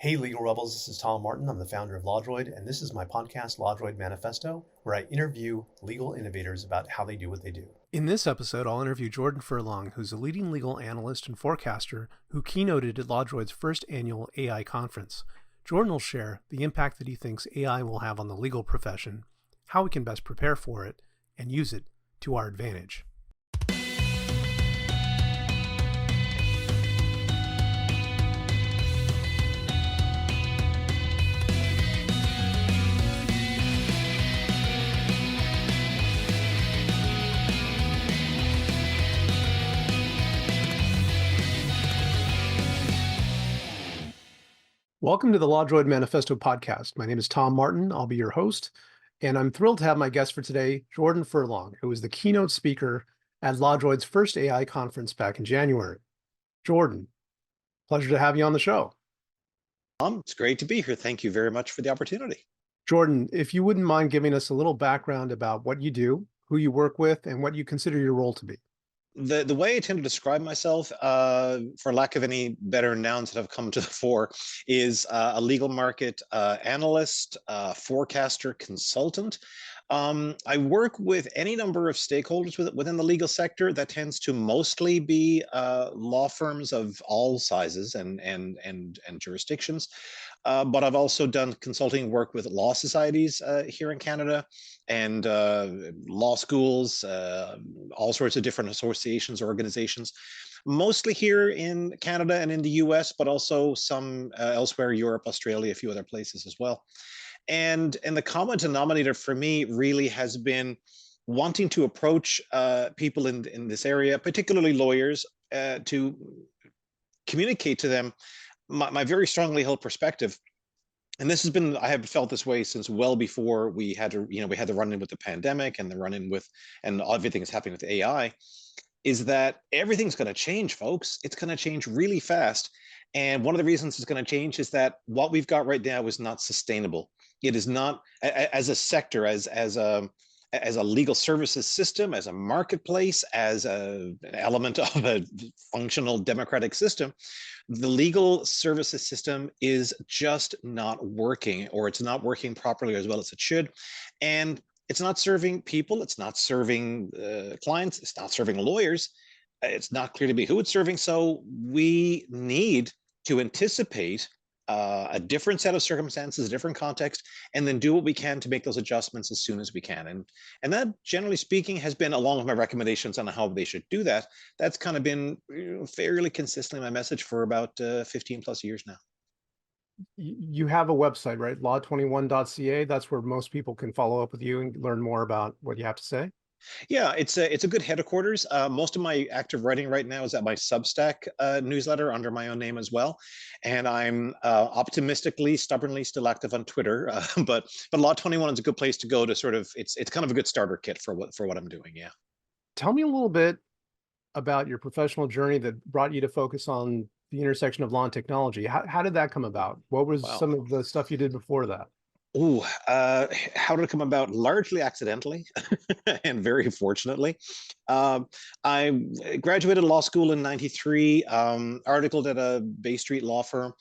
Hey, Legal Rebels, this is Tom Martin. I'm the founder of LawDroid, and this is my podcast, LawDroid Manifesto, where I interview legal innovators about how they do what they do. In this episode, I'll interview Jordan Furlong, who's a leading legal analyst and forecaster who keynoted at LawDroid's first annual AI conference. Jordan will share the impact that he thinks AI will have on the legal profession, how we can best prepare for it, and use it to our advantage. Welcome to the LawDroid Manifesto podcast. My name is Tom Martin. I'll be your host, and I'm thrilled to have my guest for today, Jordan Furlong, who was the keynote speaker at LawDroid's first AI conference back in January. Jordan, pleasure to have you on the show. It's great to be here. Thank you very much for the opportunity. Jordan, if you wouldn't mind giving us a little background about what you do, who you work with, and what you consider your role to be. The way I tend to describe myself, for lack of any better nouns that have come to the fore, is a legal market analyst, forecaster, consultant. I work with any number of stakeholders within the legal sector. That tends to mostly be law firms of all sizes and jurisdictions. But I've also done consulting work with law societies here in Canada and law schools, all sorts of different associations, organizations, mostly here in Canada and in the US, but also some elsewhere, Europe, Australia, a few other places as well. And the common denominator for me really has been wanting to approach people in this area, particularly lawyers, to communicate to them my very strongly held perspective. And this has been, I have felt this way since well before we had to, we had the run in with the pandemic and the run in with, and everything is happening with AI, is that everything's going to change, folks. It's going to change really fast. And one of the reasons it's going to change is that what we've got right now is not sustainable. It is not, as a sector, as a legal services system, as a marketplace, as an element of a functional democratic system, the legal services system is just not working, or it's not working properly as well as it should. And it's not serving people, it's not serving clients, it's not serving lawyers. It's not clear to me who it's serving. So we need to anticipate a different set of circumstances, a different context, and then do what we can to make those adjustments as soon as we can. And that, generally speaking, has been, along with my recommendations on how they should do that, that's kind of been fairly consistently my message for about 15 plus years now. You have a website, right? law21.ca. That's where most people can follow up with you and learn more about what you have to say. Yeah, it's a good headquarters. Most of my active writing right now is at my Substack newsletter under my own name as well, and I'm optimistically, stubbornly still active on Twitter. But Law21 is a good place to go to sort of. It's kind of a good starter kit for what I'm doing. Yeah. Tell me a little bit about your professional journey that brought you to focus on the intersection of law and technology. How did that come about? What was some of the stuff you did before that? Oh, how did it come about? Largely accidentally, and very fortunately. I graduated law school in '93, articled at a Bay Street law firm,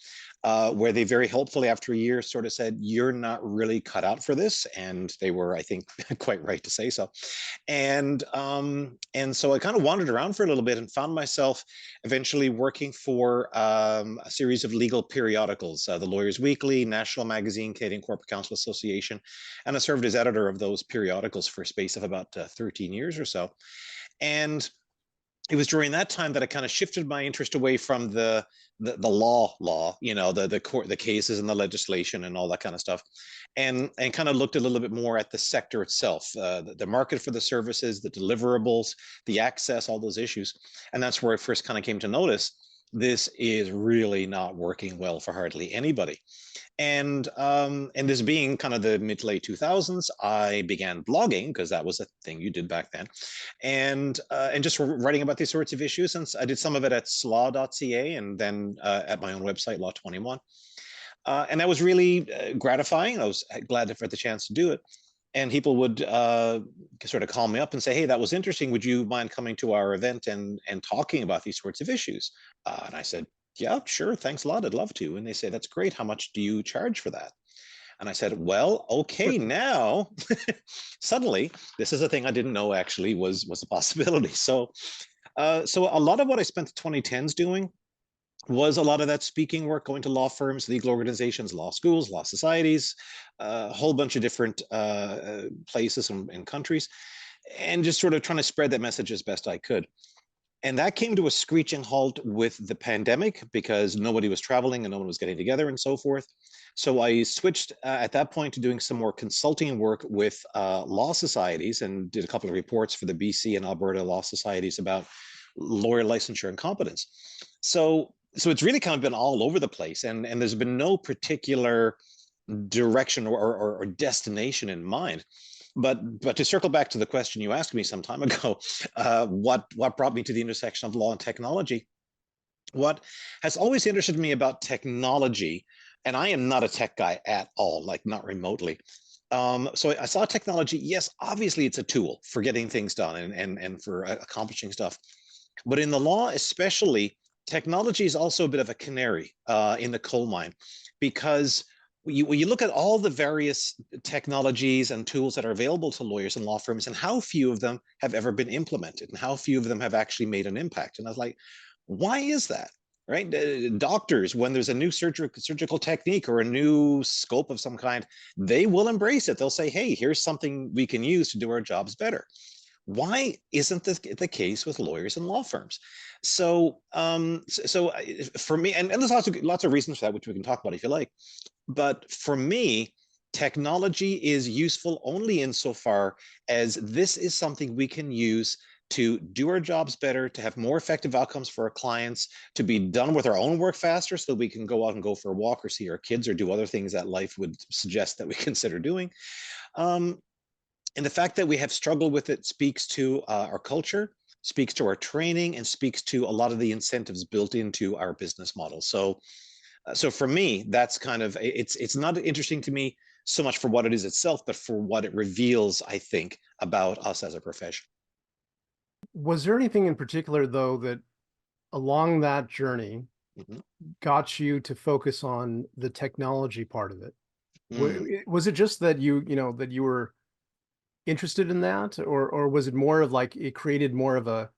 where they very helpfully, after a year, sort of said, "You're not really cut out for this," and they were, I think, quite right to say so. And so I kind of wandered around for a little bit and found myself eventually working for a series of legal periodicals, the Lawyers Weekly, National Magazine, Canadian Corporate Counsel Association, and I served as editor of those periodicals for a space of about 13 years or so. And it was during that time that I kind of shifted my interest away from the law, the court, the cases and the legislation and all that kind of stuff, and kind of looked a little bit more at the sector itself, the market for the services, the deliverables, the access, all those issues. And that's where I first kind of came to notice this is really not working well for hardly anybody. And this being kind of the mid to late 2000s, I began blogging, because that was a thing you did back then, and just writing about these sorts of issues. And I did some of it at slaw.ca and then at my own website, Law21. And that was really gratifying. I was glad for the chance to do it. And people would sort of call me up and say, "Hey, that was interesting. Would you mind coming to our event and talking about these sorts of issues?" And I said, Yeah, sure. Thanks a lot. I'd love to. And they say, that's great. How much do you charge for that? And I said, well, okay, now suddenly this is a thing I didn't know actually was a possibility. So a lot of what I spent the 2010s doing was a lot of that speaking work, going to law firms, legal organizations, law schools, law societies, a whole bunch of different places and countries, and just sort of trying to spread that message as best I could. And that came to a screeching halt with the pandemic because nobody was traveling and no one was getting together and so forth. So I switched at that point to doing some more consulting work with law societies and did a couple of reports for the BC and Alberta law societies about lawyer licensure and competence. So it's really kind of been all over the place, and there's been no particular direction or destination in mind. But to circle back to the question you asked me some time ago, what brought me to the intersection of law and technology? What has always interested me about technology, and I am not a tech guy at all, like not remotely. So I saw technology. Yes, obviously it's a tool for getting things done and for accomplishing stuff. But in the law, especially, technology is also a bit of a canary in the coal mine because when you look at all the various technologies and tools that are available to lawyers and law firms and how few of them have ever been implemented and how few of them have actually made an impact. And I was like, why is that? Right? Doctors, when there's a new surgical technique or a new scope of some kind, they will embrace it. They'll say, hey, here's something we can use to do our jobs better. Why isn't this the case with lawyers and law firms? So for me, and there's lots of reasons for that, which we can talk about if you like. But for me, technology is useful only insofar as this is something we can use to do our jobs better, to have more effective outcomes for our clients, to be done with our own work faster so that we can go out and go for a walk or see our kids or do other things that life would suggest that we consider doing. Um, and the fact that we have struggled with it speaks to our culture, speaks to our training, and speaks to a lot of the incentives built into our business model. So for me, that's kind of it's not interesting to me so much for what it is itself, but for what it reveals, I think, about us as a profession. Was there anything in particular, though, that along that journey Mhm. got you to focus on the technology part of it? Mm. Was it just that that you were interested in that, or was it more of like it created more of a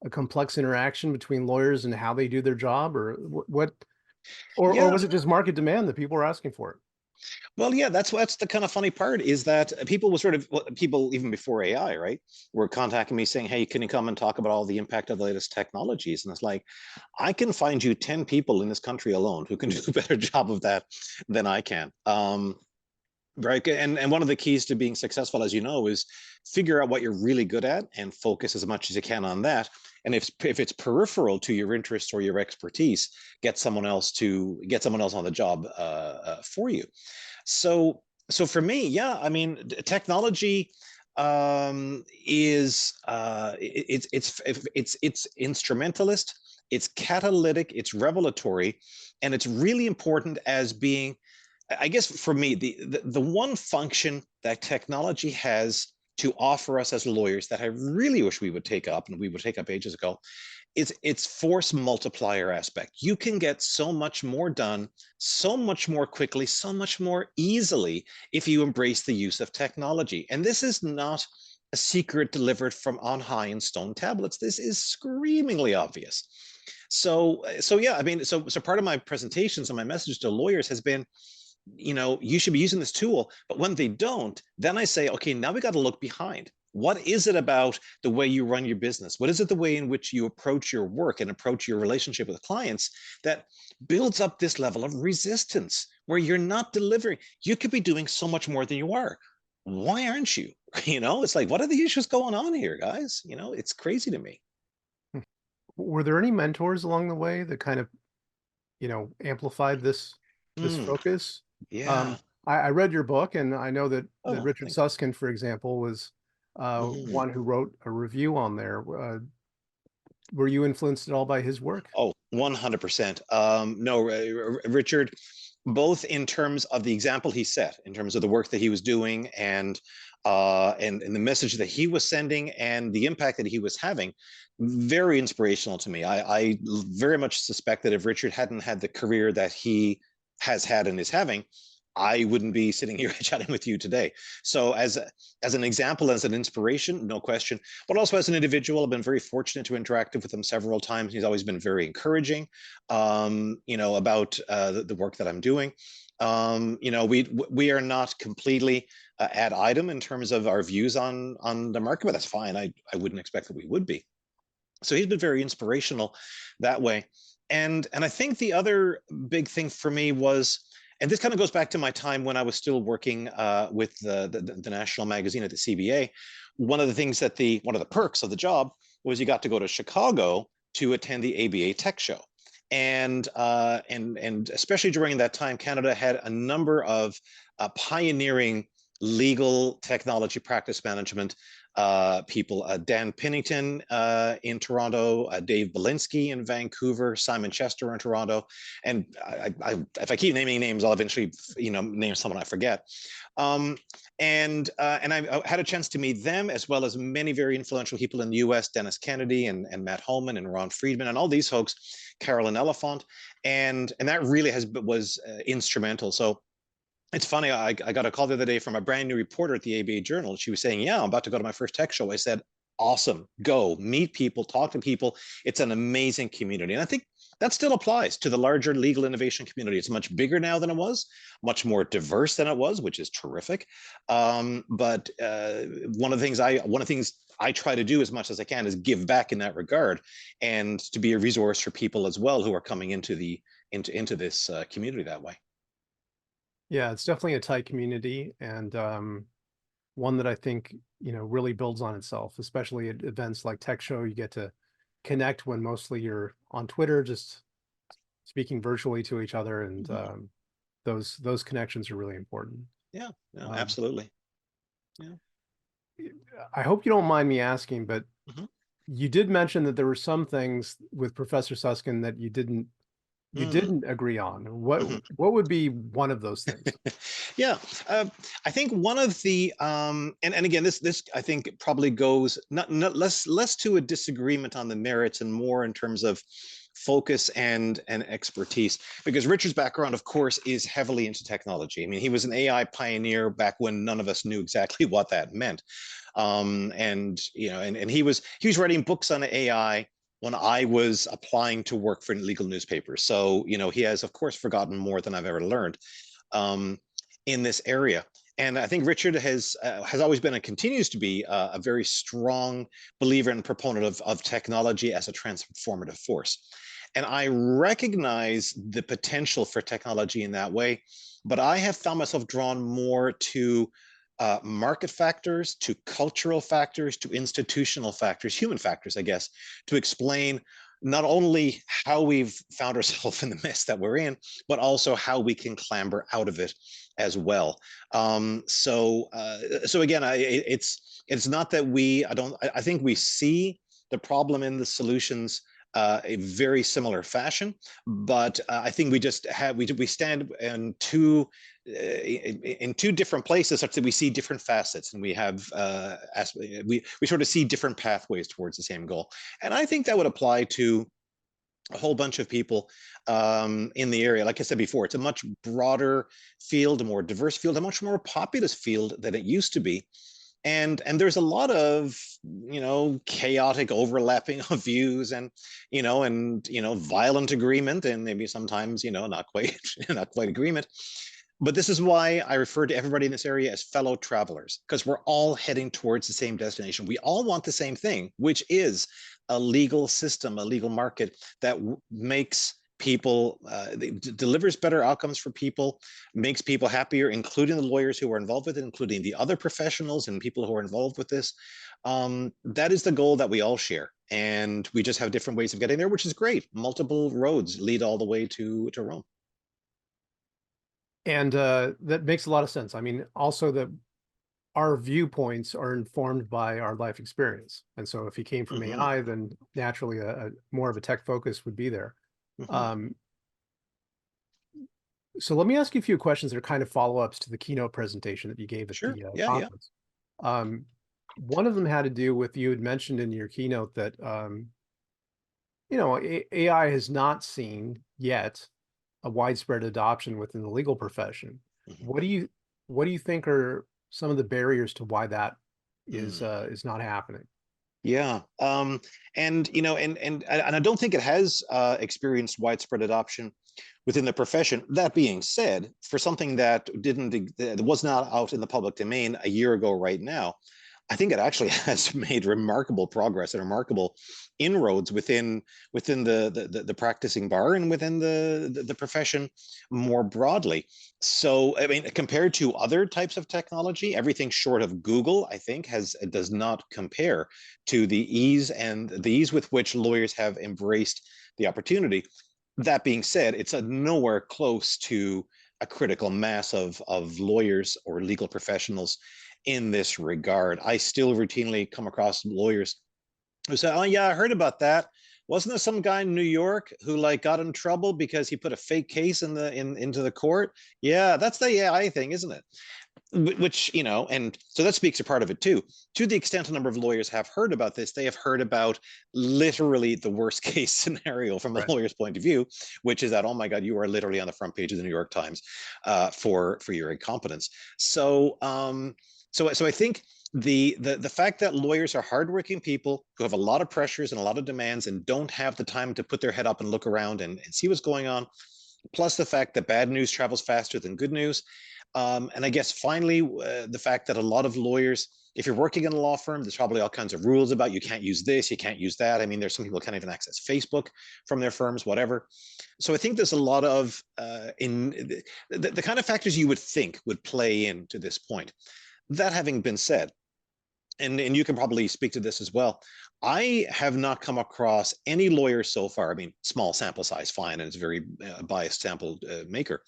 complex interaction between lawyers and how they do their job, or what, or Yeah, was it just market demand that people were asking for it? well, yeah, that's the kind of funny part is that people were sort of well, people even before AI, right, were contacting me saying, "Hey, can you come and talk about all the impact of the latest technologies?" And it's like, I can find you 10 people in this country alone who can do a better job of that than I can. Right. And one of the keys to being successful, as you know, is figure out what you're really good at and focus as much as you can on that. And if it's peripheral to your interests or your expertise, get someone else on the job for you. So for me, yeah, I mean, technology is it's instrumentalist, it's catalytic, it's revelatory, and it's really important as being, I guess for me, the one function that technology has to offer us as lawyers that I really wish we would take up and we would take up ages ago is its force multiplier aspect. You can get so much more done, so much more quickly, so much more easily if you embrace the use of technology. And this is not a secret delivered from on high in stone tablets. This is screamingly obvious. So yeah, I mean, so part of my presentations and my message to lawyers has been, you should be using this tool. But when they don't, then I say, okay, now we got to look behind. What is it about the way you run your business? What is it the way in which you approach your work and approach your relationship with clients that builds up this level of resistance where you're not delivering? You could be doing so much more than you are. Why aren't you? It's like, what are the issues going on here, guys? It's crazy to me. Were there any mentors along the way that kind of, amplified this Mm, focus? yeah. I read your book, and I know that Oh, Richard Susskind, for example, was mhm. one who wrote a review on there. Were you influenced at all by his work? Oh, 100%. No, Richard, both in terms of the example he set, in terms of the work that he was doing, and the message that he was sending, and the impact that he was having. Very inspirational to me. I very much suspect that if Richard hadn't had the career that he has had and is having, I wouldn't be sitting here chatting with you today. So as an example, as an inspiration, no question, but also as an individual, I've been very fortunate to interact with him several times. He's always been very encouraging, about the work that I'm doing. We are not completely ad item in terms of our views on the market, but that's fine. I wouldn't expect that we would be. So he's been very inspirational that way. And I think the other big thing for me was, and this kind of goes back to my time when I was still working with the national magazine at the CBA. One of the things that one of the perks of the job was you got to go to Chicago to attend the ABA Tech Show. And especially during that time, Canada had a number of pioneering legal technology practice management people, Dan Pennington in Toronto, Dave Belinsky in Vancouver, Simon Chester in Toronto. And if I keep naming names, I'll eventually, name someone I forget. And I had a chance to meet them, as well as many very influential people in the US, Dennis Kennedy and Matt Holman and Ron Friedman and all these folks, Carolyn Elephant. And that really was instrumental. So it's funny, I got a call the other day from a brand new reporter at the ABA Journal. She was saying, yeah, I'm about to go to my first tech show. I said, awesome, go, meet people, talk to people. It's an amazing community. And I think that still applies to the larger legal innovation community. It's much bigger now than it was, much more diverse than it was, which is terrific. But one of the things I try to do as much as I can is give back in that regard, and to be a resource for people as well who are coming into this community that way. Yeah, it's definitely a tight community, and one that I think, really builds on itself, especially at events like Tech Show. You get to connect when mostly you're on Twitter, just speaking virtually to each other, and those connections are really important. Yeah, no, absolutely. Yeah. I hope you don't mind me asking, but you did mention that there were some things with Professor Susskind that you didn't agree on. What would be one of those things? Yeah, I think one of the and again, this I think probably goes not less to a disagreement on the merits and more in terms of focus and expertise, because Richard's background, of course, is heavily into technology. I mean, he was an AI pioneer back when none of us knew exactly what that meant. And he was writing books on AI when I was applying to work for legal newspapers. So, he has, of course, forgotten more than I've ever learned in this area. And I think Richard has always been and continues to be a very strong believer and proponent of technology as a transformative force. And I recognize the potential for technology in that way, but I have found myself drawn more to market factors, to cultural factors, to institutional factors, human factors, I guess, to explain not only how we've found ourselves in the mess that we're in, but also how we can clamber out of it as well. So again, it's not that I think we see the problem in the solutions a very similar fashion, but I think we stand in two different places, such that we see different facets, and we have we sort of see different pathways towards the same goal. And I think that would apply to a whole bunch of people in the area. Like I said before, it's a much broader field, a more diverse field, a much more populous field than it used to be. And there's a lot of chaotic overlapping of views, and violent agreement, and maybe sometimes not quite agreement. But this is why I refer to everybody in this area as fellow travelers, because we're all heading towards the same destination. We all want the same thing, which is a legal system, a legal market that makes people, delivers better outcomes for people, makes people happier, including the lawyers who are involved with it, including the other professionals and people who are involved with this. That is the goal that we all share. And we just have different ways of getting there, which is great. Multiple roads lead all the way to Rome. And that makes a lot of sense. I mean, also that our viewpoints are informed by our life experience. And so if he came from AI, then naturally a more of a tech focus would be there. So let me ask you a few questions that are kind of follow-ups to the keynote presentation that you gave at Sure. the Yeah, yeah. conference. Um, One of them had to do with, you had mentioned in your keynote that AI has not seen yet a widespread adoption within the legal profession. Mhm. What do you think are some of the barriers to why that Mm. is not happening? Yeah. And and I don't think it has experienced widespread adoption within the profession. That being said, for something that was not out in the public domain a year ago right now, I think it actually has made remarkable progress and remarkable inroads within the practicing bar and within the profession more broadly. So, I mean, compared to other types of technology, everything short of Google, I think, has does not compare to the ease with which lawyers have embraced the opportunity. That being said, it's nowhere close to a critical mass of lawyers or legal professionals in this regard. I still routinely come across lawyers who say, "Oh yeah, I heard about that. Wasn't there some guy in New York who like got in trouble because he put a fake case into the court?" Yeah, that's the AI thing, isn't it? Which, and so that speaks a part of it too. To the extent a number of lawyers have heard about this, they have heard about literally the worst case scenario from a Right. lawyer's point of view, which is that, oh my God, you are literally on the front page of the New York Times for your incompetence. So I think the fact that lawyers are hardworking people who have a lot of pressures and a lot of demands and don't have the time to put their head up and look around and see what's going on, plus the fact that bad news travels faster than good news, and I guess finally, the fact that a lot of lawyers, if you're working in a law firm, there's probably all kinds of rules about you can't use this, you can't use that. I mean, there's some people who can't even access Facebook from their firms, whatever. So I think there's a lot of in the kind of factors you would think would play into this point. That having been said, and you can probably speak to this as well. I have not come across any lawyer so far. I mean, small sample size, fine, and it's a very biased sample maker.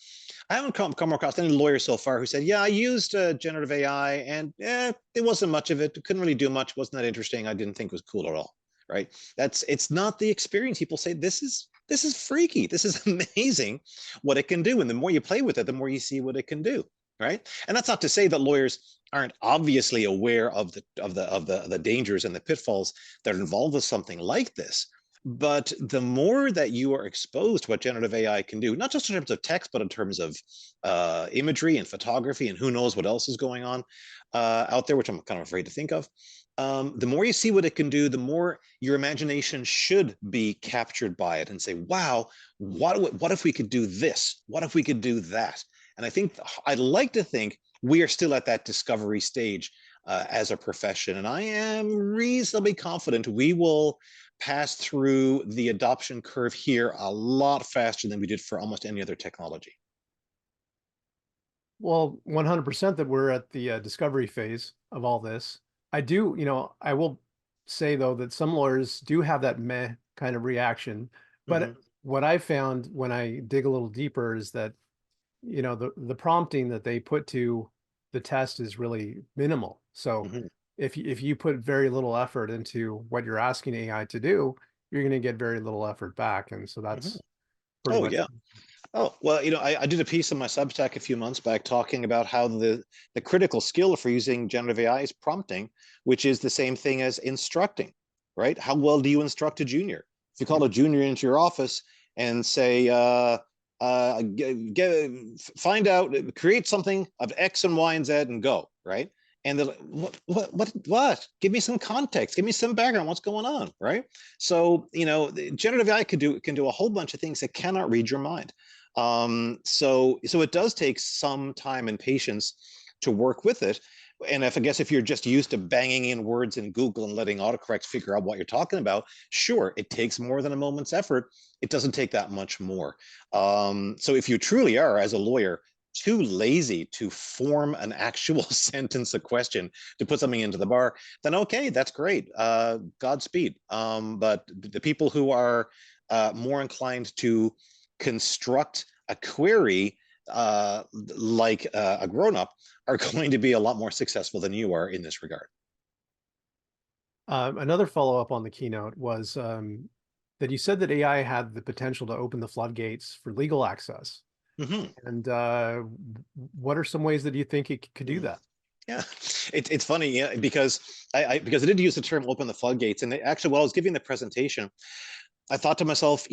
I haven't come across any lawyer so far who said, "Yeah, I used generative AI, and it wasn't much of it. It couldn't really do much. Wasn't that interesting? I didn't think it was cool at all." Right? It's not the experience. People say this is freaky. This is amazing what it can do, and the more you play with it, the more you see what it can do. Right? And that's not to say that lawyers aren't obviously aware of the dangers and the pitfalls that are involved with something like this. But the more that you are exposed to what generative AI can do, not just in terms of text, but in terms of imagery and photography and who knows what else is going on out there, which I'm kind of afraid to think of, the more you see what it can do, the more your imagination should be captured by it and say, wow, what if we could do this? What if we could do that? And I think I'd like to think we are still at that discovery stage as a profession. And I am reasonably confident we will pass through the adoption curve here a lot faster than we did for almost any other technology. Well, 100% that we're at the discovery phase of all this. I will say though that some lawyers do have that meh kind of reaction. But Mm-hmm. what I found when I dig a little deeper is that, the prompting that they put to the test is really minimal. So Mm-hmm. if you put very little effort into what you're asking AI to do, you're going to get very little effort back. And so Mm-hmm. that's pretty Oh, much. yeah. Oh, well, I did a piece on my Substack a few months back talking about how the critical skill for using generative AI is prompting, which is the same thing as instructing, right? How well do you instruct a junior? If you call a junior into your office and say, find out, create something of X and Y and Z and go, right? And they're like, what? Give me some context. Give me some background. What's going on, right? So, generative AI can do a whole bunch of things that cannot read your mind. So it does take some time and patience to work with it. And I guess if you're just used to banging in words in Google and letting autocorrect figure out what you're talking about, sure, it takes more than a moment's effort. It doesn't take that much more. So if you truly are, as a lawyer, too lazy to form an actual sentence, a question, to put something into the bar, then okay, that's great. Godspeed. But the people who are more inclined to construct a query like a grown-up are going to be a lot more successful than you are in this regard. Another follow-up on the keynote was that you said that AI had the potential to open the floodgates for legal access. Mhm. And what are some ways that you think it could do Mm. that? Yeah, it's funny, yeah, because because I did use the term "open the floodgates," and actually, while I was giving the presentation, I thought to myself,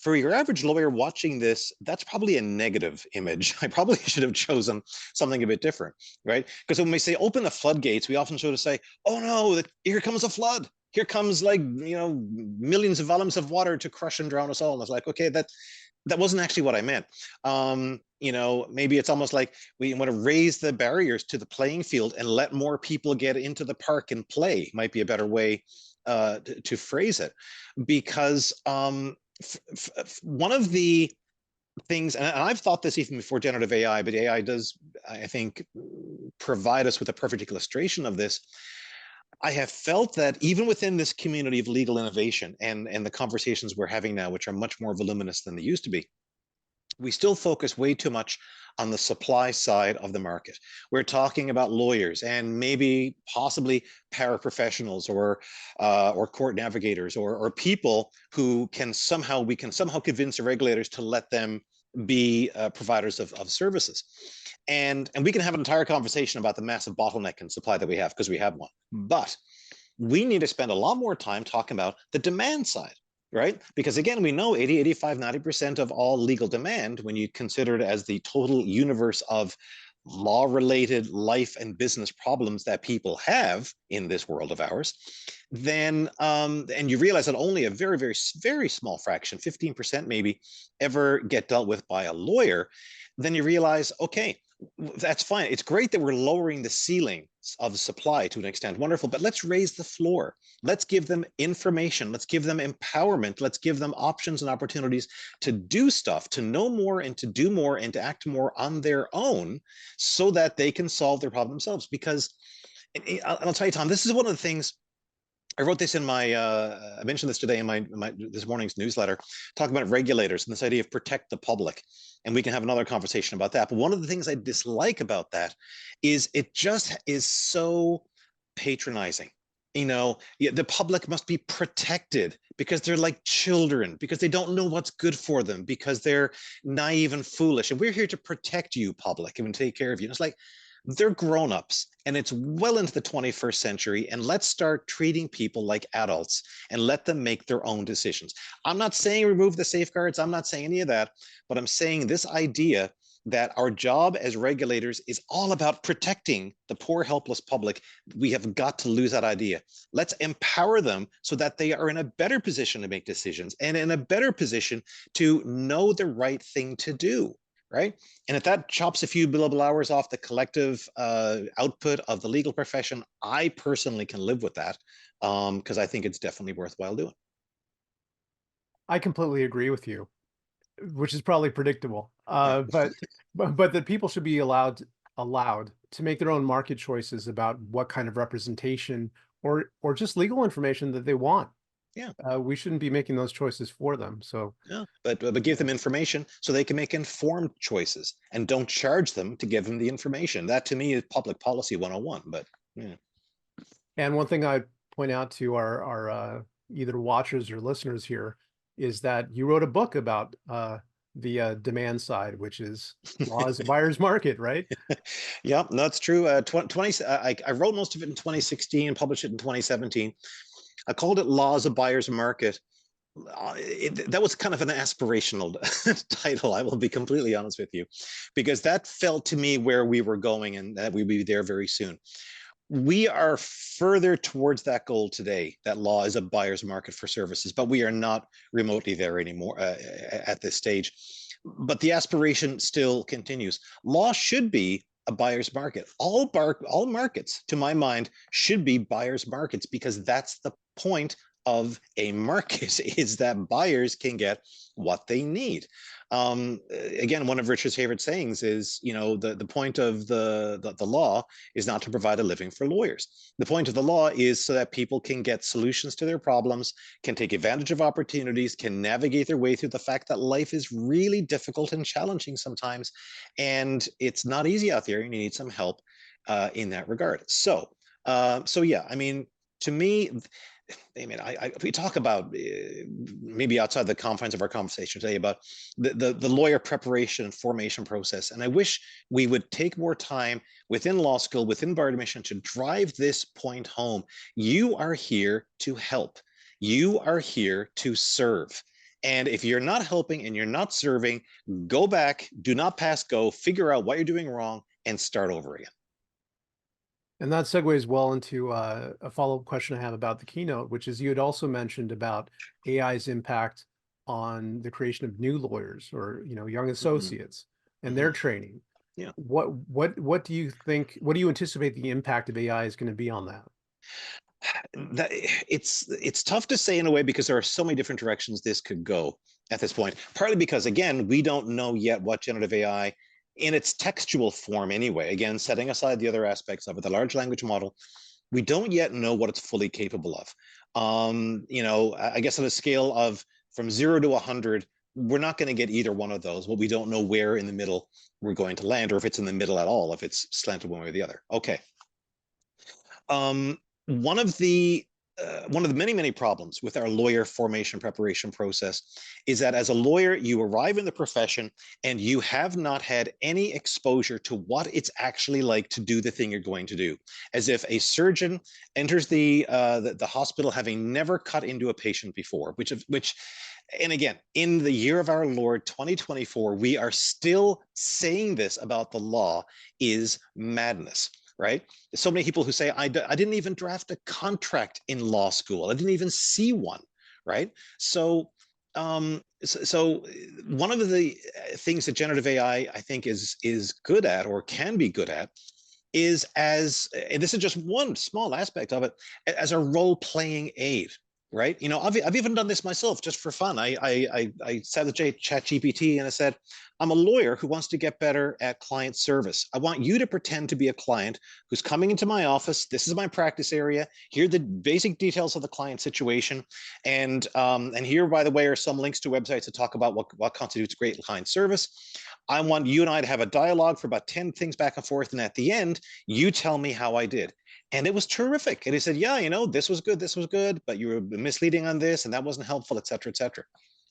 for your average lawyer watching this, that's probably a negative image. I probably should have chosen something a bit different, right? Because when we say open the floodgates, we often sort of say, oh no, here comes a flood. Here comes like, millions of volumes of water to crush and drown us all. And it's like, okay, that wasn't actually what I meant. Maybe it's almost like we want to raise the barriers to the playing field and let more people get into the park and play, might be a better way to phrase it. Because one of the things, and I've thought this even before generative AI, but AI does, I think, provide us with a perfect illustration of this. I have felt that even within this community of legal innovation and the conversations we're having now, which are much more voluminous than they used to be, we still focus way too much on the supply side of the market. We're talking about lawyers and maybe possibly paraprofessionals or court navigators or people who we can somehow convince the regulators to let them be providers of services. And we can have an entire conversation about the massive bottleneck in supply that we have because we have one. But we need to spend a lot more time talking about the demand side, right? Because again, we know 80, 85, 90% of all legal demand, when you consider it as the total universe of law related life and business problems that people have in this world of ours, then, and you realize that only a very, very, very small fraction, 15% maybe, ever get dealt with by a lawyer, then you realize, okay, that's fine. It's great that we're lowering the ceiling of supply to an extent. Wonderful. But let's raise the floor. Let's give them information. Let's give them empowerment. Let's give them options and opportunities to do stuff, to know more and to do more and to act more on their own so that they can solve their problem themselves. Because I'll tell you, Tom, this is one of the things I wrote this in I mentioned this today in my this morning's newsletter, talking about regulators and this idea of protect the public. And we can have another conversation about that. But one of the things I dislike about that is it just is so patronizing. The public must be protected because they're like children, because they don't know what's good for them, because they're naive and foolish. And we're here to protect you, public, and take care of you. And it's like, they're grown-ups and it's well into the 21st century, and let's start treating people like adults and let them make their own decisions. I'm not saying remove the safeguards, I'm not saying any of that, but I'm saying this idea that our job as regulators is all about protecting the poor helpless public, we have got to lose that idea. Let's empower them so that they are in a better position to make decisions and in a better position to know the right thing to do, right? And if that chops a few billable hours off the collective output of the legal profession, I personally can live with that because I think it's definitely worthwhile doing. I completely agree with you, which is probably predictable. Yeah. But that people should be allowed to make their own market choices about what kind of representation or just legal information that they want. Yeah. We shouldn't be making those choices for them. So Yeah. But give them information so they can make informed choices, and don't charge them to give them the information. That to me is public policy 101. But yeah. And one thing I point out to our either watchers or listeners here is that you wrote a book about the demand side, which is law as a buyer's market, right? Yeah, no, that's true. 20, I wrote most of it in 2016 and published it in 2017. I called it Law as a Buyer's Market. That was kind of an aspirational title, I will be completely honest with you, because that felt to me where we were going and that we'd be there very soon. We are further towards that goal today, that law is a buyer's market for services, but we are not remotely there anymore at this stage. But the aspiration still continues. Law should be a buyer's market. All markets, to my mind, should be buyer's markets, because that's the point of a market is that buyers can get what they need. Again, one of Richard's favorite sayings is, the point of the law is not to provide a living for lawyers. The point of the law is so that people can get solutions to their problems, can take advantage of opportunities, can navigate their way through the fact that life is really difficult and challenging sometimes, and it's not easy out there, and you need some help in that regard. So yeah, I mean, to me, I mean, we talk about maybe outside the confines of our conversation today about the lawyer preparation and formation process. And I wish we would take more time within law school, within bar admission, to drive this point home. You are here to help. You are here to serve. And if you're not helping and you're not serving, go back, do not pass go, figure out what you're doing wrong, and start over again. And that segues well into a follow-up question I have about the keynote, which is you had also mentioned about AI's impact on the creation of new lawyers or young associates and their training. Yeah. What do you think? What do you anticipate the impact of AI is going to be on that? It's tough to say in a way because there are so many different directions this could go at this point. Partly because, again, we don't know yet what generative AI in its textual form anyway, again, setting aside the other aspects of it, the large language model, we don't yet know what it's fully capable of. I guess on a scale of from 0 to 100, we're not going to get either one of those. Well, we don't know where in the middle we're going to land, or if it's in the middle at all, if it's slanted one way or the other. Okay. One of the many problems with our lawyer formation preparation process is that as a lawyer, you arrive in the profession and you have not had any exposure to what it's actually like to do the thing you're going to do. As if a surgeon enters the hospital having never cut into a patient before, and again, in the year of our Lord 2024, we are still saying this about the law is madness. Right? So many people who say, I didn't even draft a contract in law school. I didn't even see one, right? So one of the things that generative AI, I think, is good at, or can be good at, is and this is just one small aspect of it, as a role-playing aid. Right? I've even done this myself just for fun. I sat with ChatGPT and I said, I'm a lawyer who wants to get better at client service. I want you to pretend to be a client who's coming into my office. This is my practice area. Here are the basic details of the client situation. And here, by the way, are some links to websites that talk about what constitutes great client service. I want you and I to have a dialogue for about 10 things back and forth. And at the end, you tell me how I did. And it was terrific. And he said, yeah, this was good, but you were misleading on this, and that wasn't helpful, et cetera,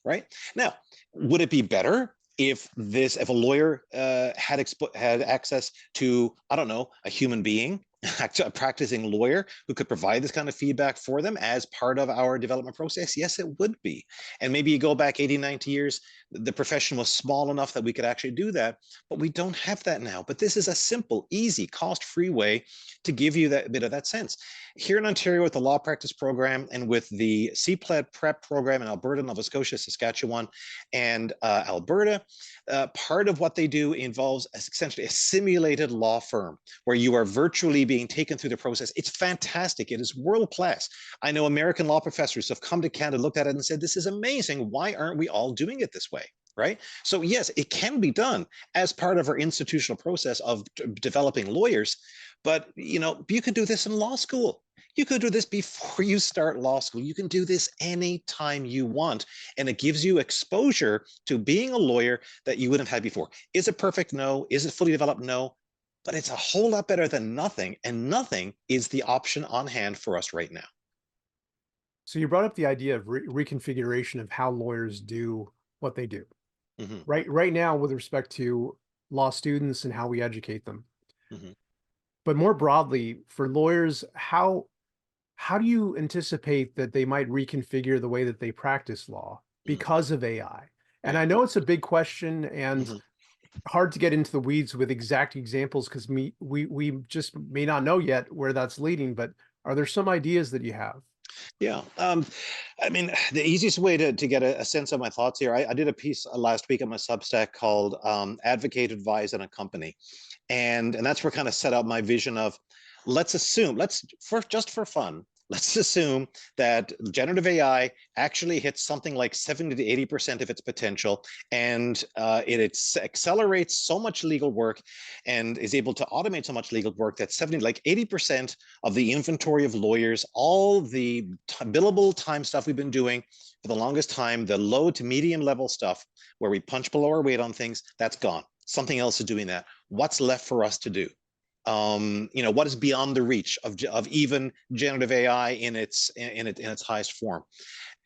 right? Now, would it be better if a lawyer had access to, I don't know, a human being, a practicing lawyer who could provide this kind of feedback for them as part of our development process? Yes, it would be. And maybe you go back 80, 90 years, the profession was small enough that we could actually do that, but we don't have that now. But this is a simple, easy, cost-free way to give you that bit of that sense. Here in Ontario with the law practice program and with the CPLED prep program in Alberta, Nova Scotia, Saskatchewan, and Alberta, part of what they do involves essentially a simulated law firm where you are virtually being taken through the process. It's fantastic. It is world class. I know American law professors have come to Canada, looked at it and said, this is amazing. Why aren't we all doing it this way? Right? So yes, it can be done as part of our institutional process of developing lawyers, but you can do this in law school. You could do this before you start law school. You can do this anytime you want, and it gives you exposure to being a lawyer that you wouldn't have had before. Is it perfect? No. Is it fully developed? No. But it's a whole lot better than nothing, and nothing is the option on hand for us right now. So you brought up the idea of reconfiguration of how lawyers do what they do. Mm-hmm. Right now, with respect to law students and how we educate them. Mm-hmm. But more broadly, for lawyers, how do you anticipate that they might reconfigure the way that they practice law because of AI? And I know it's a big question and hard to get into the weeds with exact examples because we just may not know yet where that's leading, but are there some ideas that you have? Yeah. I mean, the easiest way to get a sense of my thoughts here, I did a piece last week on my Substack called Advocate, Advise, and Accompany. And that's where I kind of set up my vision of, just for fun, let's assume that generative AI actually hits something like 70 to 80% of its potential, and it accelerates so much legal work and is able to automate so much legal work that 80% of the inventory of lawyers, all the billable time stuff we've been doing for the longest time, the low to medium level stuff where we punch below our weight on things, that's gone. Something else is doing that. What's left for us to do? What is beyond the reach of even generative AI in its highest form.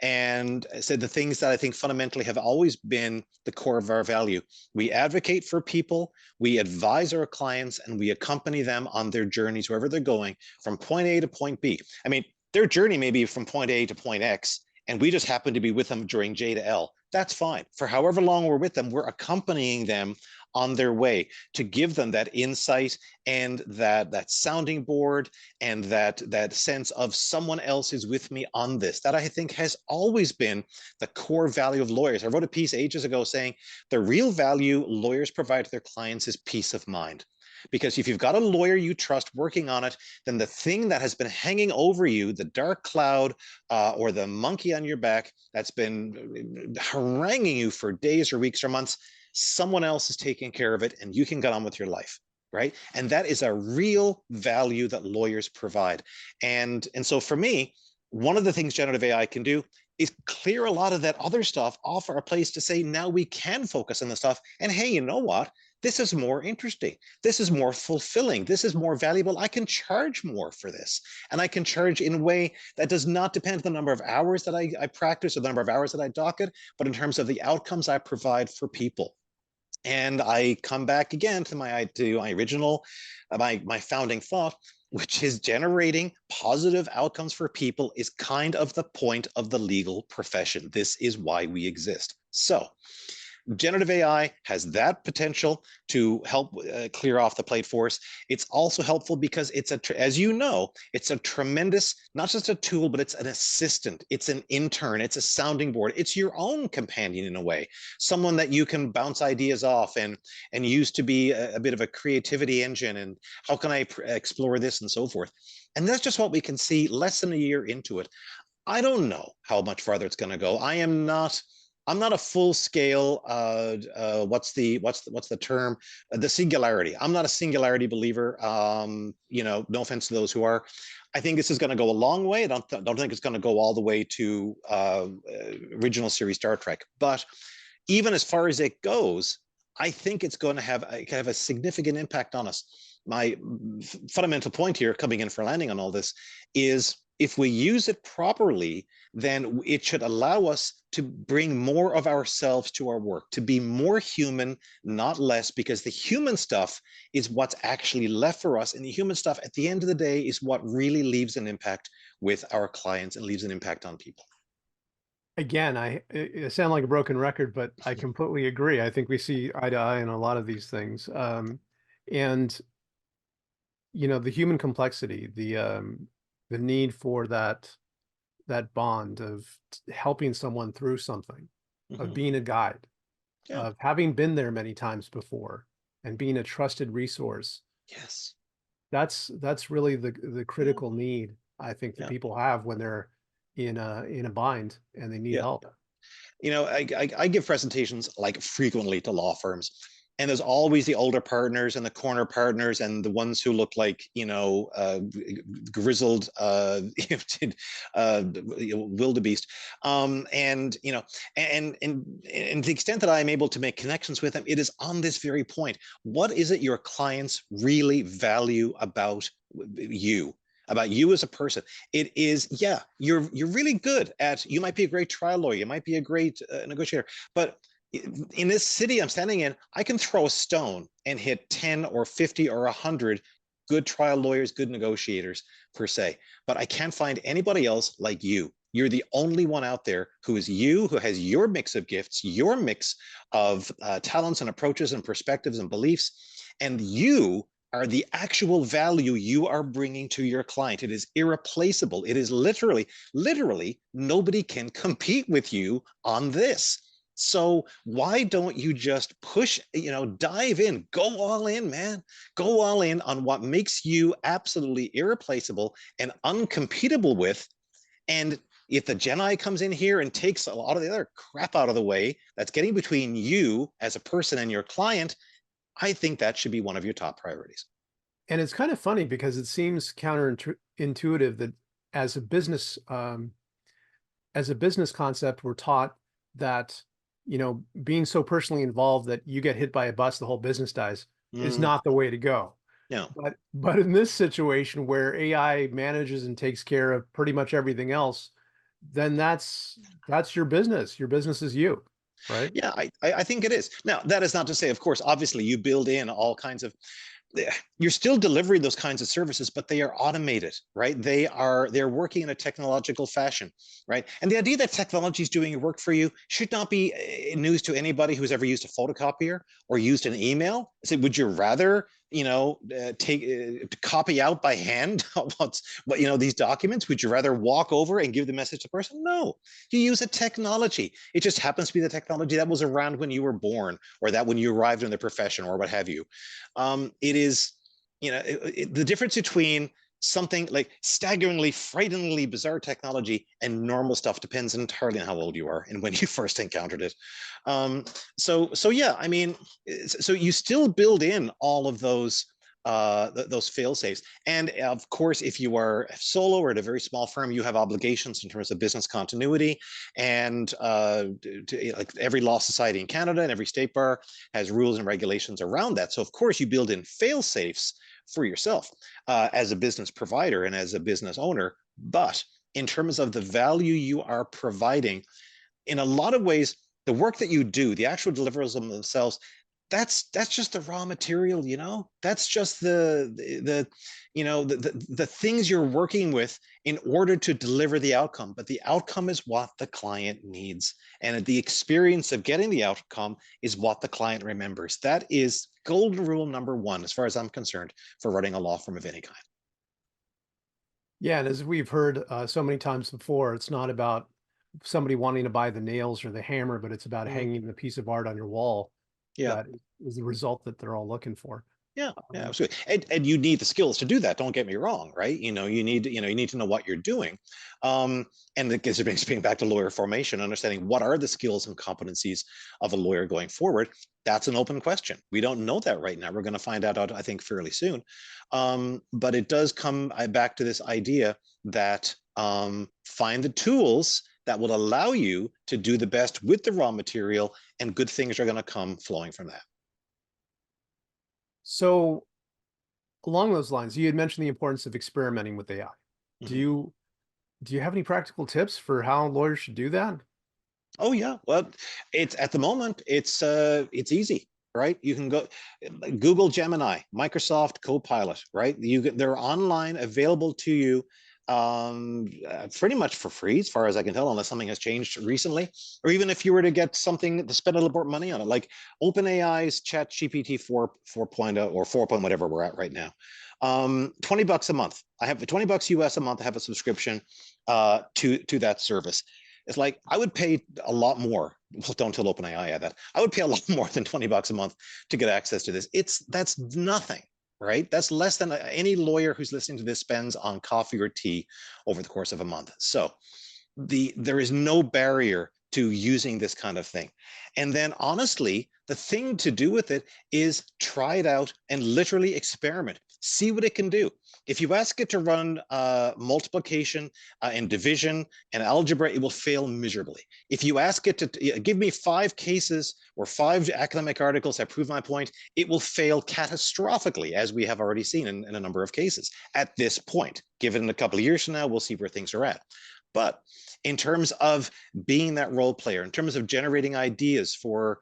And said the things that I think fundamentally have always been the core of our value. We advocate for people, we advise our clients, and we accompany them on their journeys wherever they're going from point A to point B. I mean, their journey may be from point A to point X, and we just happen to be with them during J to L. That's fine. For however long we're with them, we're accompanying them on their way to give them that insight and that sounding board and that sense of someone else is with me on this. That I think has always been the core value of lawyers. I wrote a piece ages ago saying the real value lawyers provide to their clients is peace of mind. Because if you've got a lawyer you trust working on it, then the thing that has been hanging over you, the dark cloud or the monkey on your back that's been haranguing you for days or weeks or months, someone else is taking care of it and you can get on with your life, right? And that is a real value that lawyers provide. And so for me, one of the things generative AI can do is clear a lot of that other stuff, offer a place to say, now we can focus on the stuff. And hey, you know what? This is more interesting. This is more fulfilling. This is more valuable. I can charge more for this. And I can charge in a way that does not depend on the number of hours that I practice or the number of hours that I docket, but in terms of the outcomes I provide for people. And I come back again to my original, my founding thought, which is generating positive outcomes for people is kind of the point of the legal profession. This is why we exist. So generative AI has that potential to help clear off the plate for us. It's also helpful because it's as you know, it's a tremendous, not just a tool, but it's an assistant. It's an intern. It's a sounding board. It's your own companion in a way, someone that you can bounce ideas off and use to be a bit of a creativity engine. And how can I explore this and so forth? And that's just what we can see less than a year into it. I don't know how much farther it's going to go. I'm not a full scale. What's the term? The singularity. I'm not a singularity believer. No offense to those who are. I think this is going to go a long way. I don't think it's going to go all the way to original series Star Trek. But even as far as it goes, I think it's going to have a significant impact on us. My fundamental point here, coming in for landing on all this, is if we use it properly, then it should allow us to bring more of ourselves to our work, to be more human, not less, because the human stuff is what's actually left for us. And the human stuff at the end of the day is what really leaves an impact with our clients and leaves an impact on people. Again, I sound like a broken record, but I completely agree. I think we see eye to eye on a lot of these things. And the human complexity, the need for that bond of helping someone through something, of being a guide, of having been there many times before and being a trusted resource. Yes. That's really the critical need I think that people have when they're in a bind and they need help. I give presentations like frequently to law firms. And there's always the older partners and the corner partners and the ones who look like, grizzled, wildebeest. And the extent that I'm able to make connections with them, it is on this very point. What is it your clients really value about you? About you as a person? It is, you're really good at, you might be a great trial lawyer, you might be a great negotiator, but in this city I'm standing in, I can throw a stone and hit 10 or 50 or 100 good trial lawyers, good negotiators per se, but I can't find anybody else like you. You're the only one out there who is you, who has your mix of gifts, your mix of talents and approaches and perspectives and beliefs, and you are the actual value you are bringing to your client. It is irreplaceable. It is literally, nobody can compete with you on this. So why don't you just push, dive in, go all in, man, go all in on what makes you absolutely irreplaceable and uncompetable with. And if the Gen-I comes in here and takes a lot of the other crap out of the way, that's getting between you as a person and your client, I think that should be one of your top priorities. And it's kind of funny because it seems counterintuitive that as a business concept, we're taught that, being so personally involved that you get hit by a bus, the whole business dies, is not the way to go. Yeah. But in this situation where AI manages and takes care of pretty much everything else, then that's your business. Your business is you, right? Yeah, I think it is. Now, that is not to say, of course, obviously you build in all kinds of, you're still delivering those kinds of services, but they are automated, right? They're working in a technological fashion, right? And the idea that technology is doing your work for you should not be news to anybody who's ever used a photocopier or used an email. So would you rather, take copy out by hand these documents? Would you rather walk over and give the message to the person? No, you use a technology. It just happens to be the technology that was around when you were born, or that when you arrived in the profession, or what have you. It is, the difference between something like staggeringly, frighteningly bizarre technology and normal stuff depends entirely on how old you are and when you first encountered it. So yeah, I mean, so you still build in all of those fail safes. And of course, if you are solo or at a very small firm, you have obligations in terms of business continuity. And like every law society in Canada and every state bar has rules and regulations around that. So of course, you build in fail safes for yourself as a business provider and as a business owner. But in terms of the value you are providing, in a lot of ways, the work that you do, the actual deliverables themselves, that's just the raw material, that's just the things you're working with in order to deliver the outcome. But the outcome is what the client needs, and the experience of getting the outcome is what the client remembers. That is golden rule number one, as far as I'm concerned, for running a law firm of any kind. Yeah, and as we've heard so many times before, it's not about somebody wanting to buy the nails or the hammer, but it's about Mhm. hanging the piece of art on your wall Yeah. that is the result that they're all looking for. Yeah, yeah, Um, absolutely. And you need the skills to do that. Don't get me wrong, right? You need to know what you're doing. And it gets being back to lawyer formation, understanding what are the skills and competencies of a lawyer going forward. That's an open question. We don't know that right now. We're going to find out, I think, fairly soon. But it does come back to this idea that find the tools that will allow you to do the best with the raw material, and good things are going to come flowing from that. so along those lines, you had mentioned the importance of experimenting with AI. Do Mhm. you do you have any practical tips for how lawyers should do that? Oh yeah, well, it's at the moment it's easy, right? You can go Google Gemini, Microsoft Copilot, right? They're online, available to you, pretty much for free, as far as I can tell, unless something has changed recently. Or even if you were to get something to spend a little more money on it, like OpenAI's Chat GPT 4.0 or 4. Whatever we're at right now. $20 a month. I have $20 US a month. I have a subscription to that service. It's like I would pay a lot more. Well, don't tell OpenAI that. I would pay a lot more than $20 a month to get access to this. That's nothing, right? That's less than any lawyer who's listening to this spends on coffee or tea over the course of a month. So there is no barrier to using this kind of thing. And then honestly, the thing to do with it is try it out and literally experiment, see what it can do. If you ask it to run multiplication and division and algebra, it will fail miserably. If you ask it to give me 5 cases or 5 academic articles that prove my point, it will fail catastrophically, as we have already seen in a number of cases at this point. Given a couple of years from now, we'll see where things are at. But in terms of being that role player, in terms of generating ideas for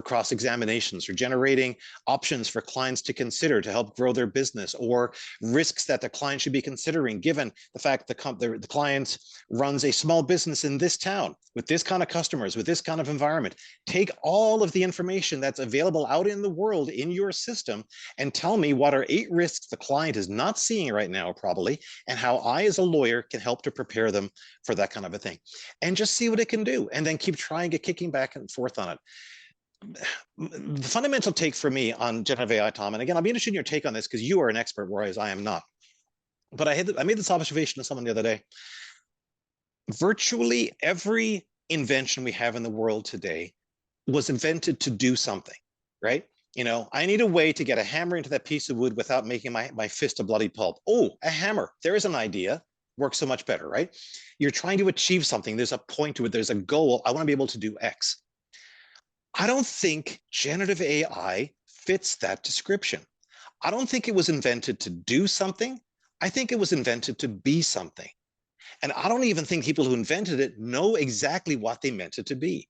cross examinations, or generating options for clients to consider to help grow their business, or risks that the client should be considering, given the fact that the client runs a small business in this town with this kind of customers, with this kind of environment. Take all of the information that's available out in the world in your system and tell me what are 8 risks the client is not seeing right now, probably, and how I, as a lawyer, can help to prepare them for that kind of a thing, and just see what it can do, and then keep trying it, kicking back and forth on it. The fundamental take for me on generative AI, Tom, and again, I'll be interested in your take on this because you are an expert, whereas I am not. But I made this observation to someone the other day. Virtually every invention we have in the world today was invented to do something, right? I need a way to get a hammer into that piece of wood without making my fist a bloody pulp. Oh, a hammer. There is an idea. Works so much better, right? You're trying to achieve something. There's a point to it. There's a goal. I want to be able to do X. I don't think generative AI fits that description. I don't think it was invented to do something. I think it was invented to be something. And I don't even think people who invented it know exactly what they meant it to be.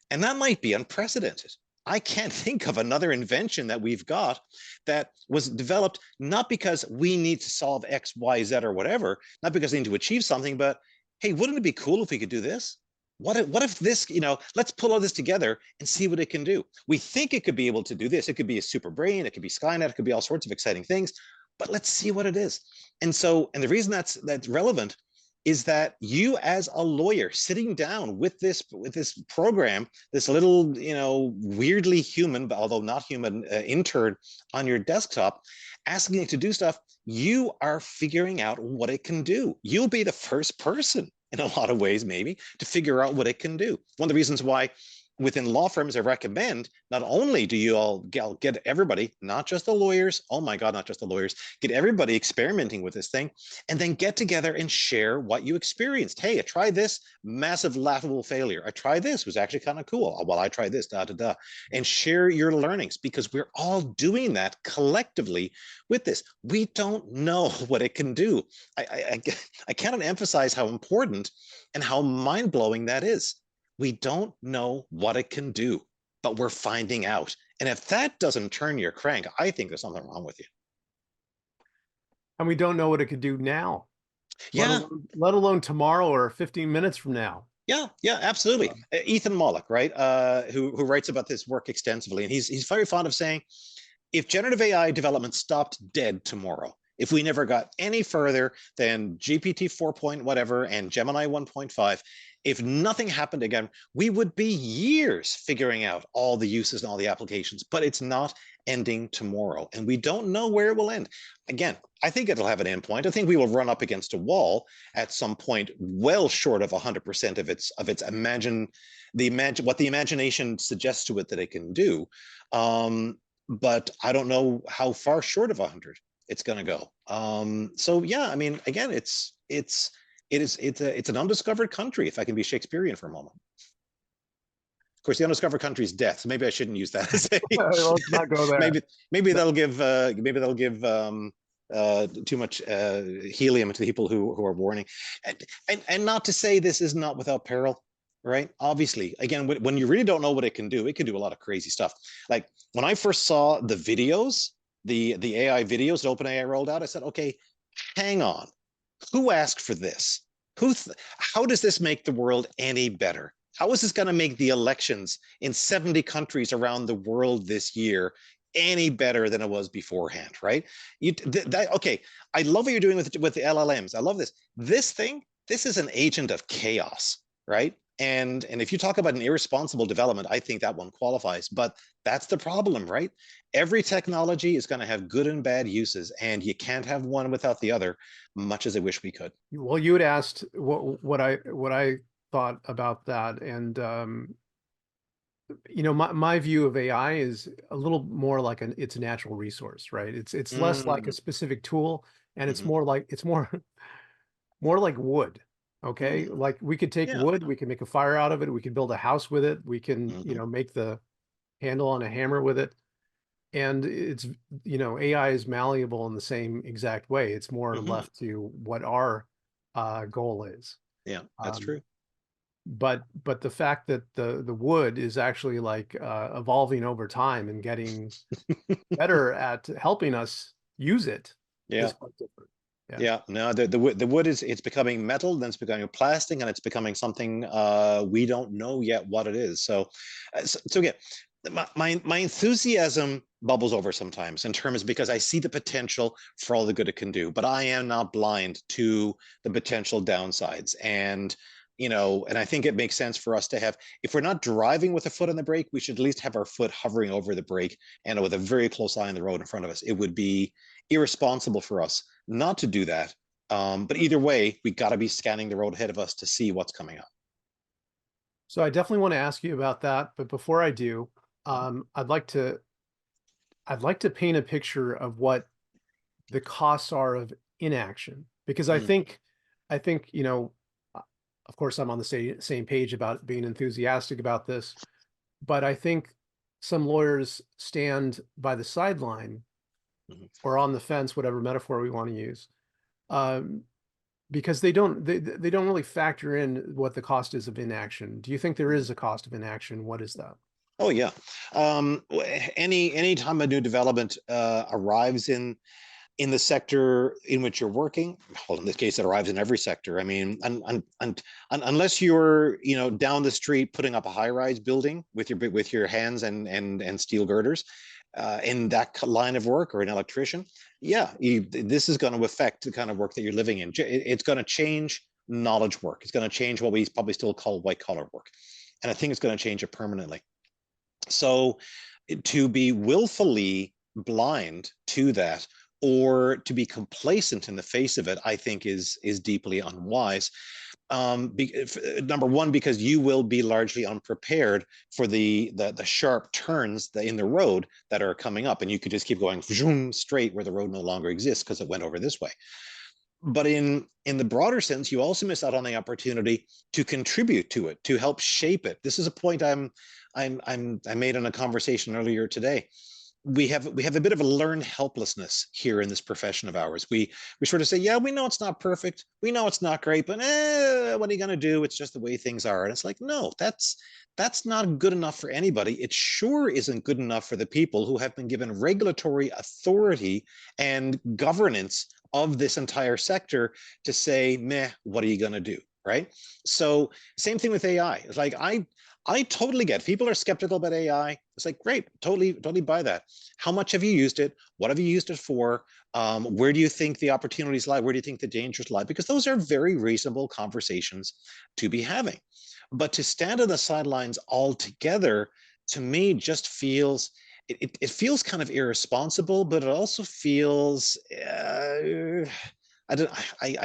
And that might be unprecedented. I can't think of another invention that we've got that was developed not because we need to solve X, Y, Z, or whatever, not because they need to achieve something, but hey, wouldn't it be cool if we could do this? What if this, let's pull all this together and see what it can do. We think it could be able to do this. It could be a super brain, it could be Skynet, it could be all sorts of exciting things, but let's see what it is. And the reason that's relevant is that you as a lawyer sitting down with this program, this little, weirdly human, but although not human, intern on your desktop, asking it to do stuff, you are figuring out what it can do. You'll be the first person in a lot of ways, maybe, to figure out what it can do. One of the reasons why within law firms, I recommend not only do you all get everybody, not just the lawyers, oh my God, not just the lawyers, get everybody experimenting with this thing, and then get together and share what you experienced. Hey, I tried this, massive laughable failure. I tried this, was actually kind of cool. Well, I tried this, da, da, da. And share your learnings, because we're all doing that collectively with this. We don't know what it can do. I cannot emphasize how important and how mind-blowing that is. We don't know what it can do, but we're finding out. And if that doesn't turn your crank, I think there's something wrong with you. And we don't know what it could do now, Yeah, let alone tomorrow or 15 minutes from now. yeah, absolutely. Ethan Mollick, right, who writes about this work extensively, and he's very fond of saying, if generative AI development stopped dead tomorrow, if we never got any further than GPT 4 point whatever and Gemini 1.5, if nothing happened again, we would be years figuring out all the uses and all the applications, but it's not ending tomorrow. And we don't know where it will end. Again, I think it'll have an endpoint. I think we will run up against a wall at some point, well short of 100% of its what the imagination suggests to it that it can do. But I don't know how far short of 100 it's going to go. So yeah, I mean, again, it's an undiscovered country, if I can be Shakespearean for a moment. Of course, the undiscovered country is death. So maybe I shouldn't use that as a. Let's not go there. maybe that'll give too much helium to the people who are warning, and not to say this is not without peril, right? Obviously, again, when you really don't know what it can do a lot of crazy stuff. Like when I first saw the videos, the AI videos that OpenAI rolled out, I said, okay, hang on, who asked for this? How does this make the world any better? How is this going to make the elections in 70 countries around the world this year any better than it was beforehand, right? Okay, I love what you're doing with the LLMs. I love this. This is an agent of chaos, right? And if you talk about an irresponsible development, I think that one qualifies. But that's the problem, right? Every technology is going to have good and bad uses, and you can't have one without the other, much as I wish we could. Well, you had asked what I thought about that, and my view of AI is a little more like it's a natural resource, right? It's less like a specific tool, and it's more more like wood. Okay, like we could take wood, we can make a fire out of it, we can build a house with it, we can make the handle on a hammer with it, and it's AI is malleable in the same exact way. It's more left to what our goal is. Yeah, that's true. But the fact that the wood is actually like evolving over time and getting better at helping us use it is quite different. Yeah, no, the wood it's becoming metal, then it's becoming plastic, and it's becoming something we don't know yet what it is. So again, my enthusiasm bubbles over sometimes in terms, because I see the potential for all the good it can do, but I am not blind to the potential downsides. And and I think it makes sense for us to have, if we're not driving with a foot on the brake, we should at least have our foot hovering over the brake and with a very close eye on the road in front of us. It would be irresponsible for us not to do that. But either way, we got to be scanning the road ahead of us to see what's coming up. So I definitely want to ask you about that, but before I do, I'd like to paint a picture of what the costs are of inaction, because I think of course I'm on the same page about being enthusiastic about this, but I think some lawyers stand by the sideline or on the fence, whatever metaphor we want to use, because they don't really factor in what the cost is of inaction. Do you think there is a cost of inaction? What is that? Oh yeah. Any time a new development arrives in the sector in which you're working, well, in this case, it arrives in every sector. I mean, unless you're, down the street putting up a high-rise building with your hands and steel girders, in that line of work, or an electrician, yeah, this is going to affect the kind of work that you're living in. It's going to change knowledge work. It's going to change what we probably still call white-collar work, and I think it's going to change it permanently. So, to be willfully blind to that, or to be complacent in the face of it, I think is deeply unwise. Number one, because you will be largely unprepared for the sharp turns in the road that are coming up, and you could just keep going straight where the road no longer exists because it went over this way. But in the broader sense, you also miss out on the opportunity to contribute to it, to help shape it. This is a point I made in a conversation earlier today. We have a bit of a learned helplessness here in this profession of ours. We sort of say, yeah, we know it's not perfect, we know it's not great, but what are you going to do? It's just the way things are. And it's like, no, that's not good enough for anybody. It sure isn't good enough for the people who have been given regulatory authority and governance of this entire sector to say, meh, what are you going to do? Right? So same thing with AI. It's like, I totally get it. People are skeptical about AI. It's like, great, totally buy that. How much have you used it? What have you used it for? Where do you think the opportunities lie? Where do you think the dangers lie? Because those are very reasonable conversations to be having. But to stand on the sidelines altogether, to me, just feels, it feels kind of irresponsible, but it also feels, I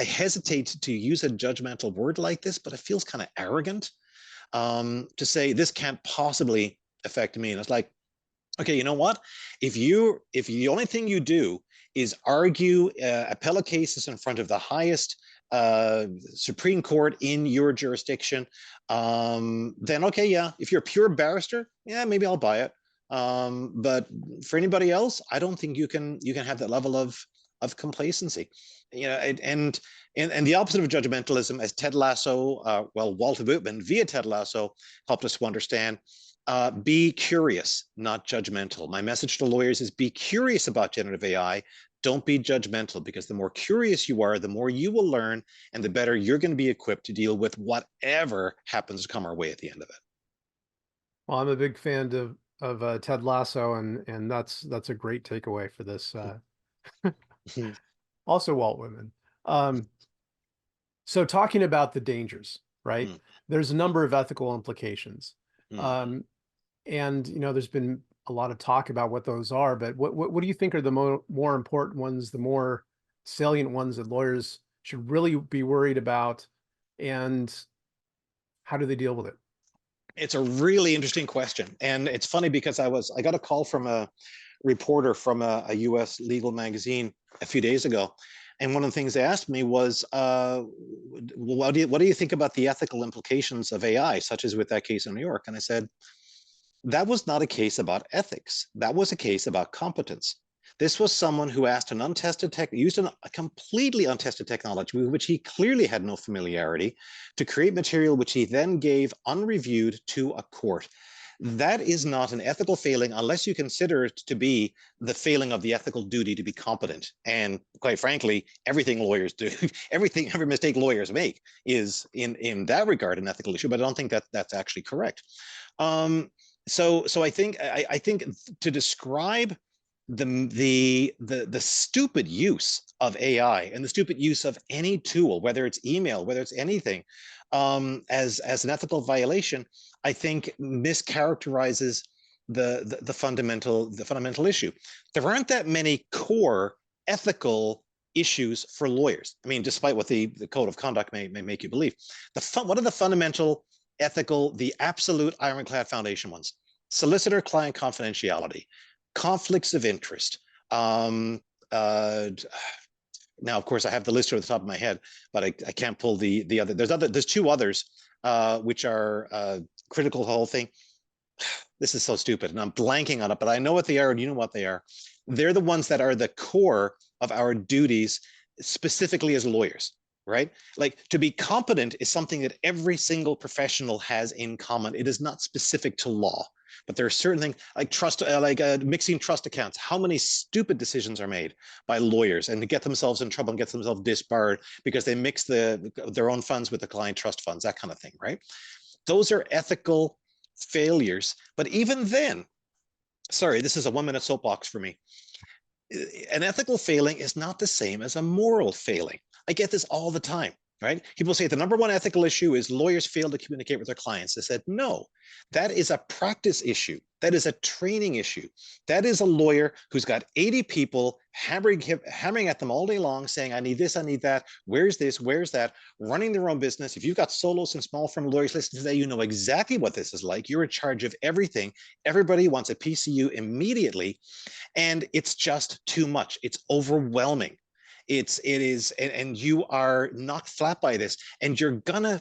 hesitate to use a judgmental word like this, but it feels kind of arrogant. To say this can't possibly affect me. And it's like, okay, you know what? If the only thing you do is argue appellate cases in front of the highest Supreme Court in your jurisdiction, then okay, yeah. If you're a pure barrister, yeah, maybe I'll buy it. But for anybody else, I don't think you can have that level of complacency. And the opposite of judgmentalism, as Ted Lasso, Walter Whitman via Ted Lasso helped us to understand, be curious, not judgmental. My message to lawyers is be curious about generative AI. Don't be judgmental, because the more curious you are, the more you will learn, and the better you're going to be equipped to deal with whatever happens to come our way at the end of it. Well, I'm a big fan of Ted Lasso, and that's a great takeaway for this. Also, Walt Whitman. So talking about the dangers, right? There's a number of ethical implications. And there's been a lot of talk about what those are, but what do you think are the more important ones, the more salient ones that lawyers should really be worried about, and how do they deal with it? It's a really interesting question. And it's funny because I got a call from a reporter from a US legal magazine a few days ago. And one of the things they asked me was, what do you think about the ethical implications of AI, such as with that case in New York? And I said, that was not a case about ethics. That was a case about competence. This was someone who asked used a completely untested technology with which he clearly had no familiarity, to create material which he then gave unreviewed to a court. That is not an ethical failing unless you consider it to be the failing of the ethical duty to be competent. And quite frankly, everything lawyers do, every mistake lawyers make is in that regard an ethical issue, but I don't think that that's actually correct. So I think to describe the stupid use of AI and the stupid use of any tool, whether it's email, whether it's anything, as an ethical violation, I think mischaracterizes the fundamental issue. There aren't that many core ethical issues for lawyers. I mean, despite what the code of conduct may make you believe, what are the fundamental ethical, the absolute ironclad foundation ones? Solicitor-client confidentiality, conflicts of interest. Now, of course, I have the list here at the top of my head, but I can't pull the other. There's two others which are critical to the whole thing. This is so stupid, and I'm blanking on it, but I know what they are, and you know what they are. They're the ones that are the core of our duties, specifically as lawyers, right? Like, to be competent is something that every single professional has in common. It is not specific to law, but there are certain things like mixing trust accounts. How many stupid decisions are made by lawyers and to get themselves in trouble and get themselves disbarred because they mix their own funds with the client trust funds, that kind of thing, right? Those are ethical failures. But even then, sorry, this is a 1 minute soapbox for me. An ethical failing is not the same as a moral failing. I get this all the time, right? People say the number one ethical issue is lawyers fail to communicate with their clients. I said, no, that is a practice issue. That is a training issue. That is a lawyer who's got 80 people hammering at them all day long saying, I need this, I need that. Where's this? Where's that? Running their own business. If you've got solos and small firm lawyers listening to that, you know exactly what this is like. You're in charge of everything. Everybody wants a piece of you immediately. And it's just too much. It's overwhelming. It is, and you are knocked flat by this, and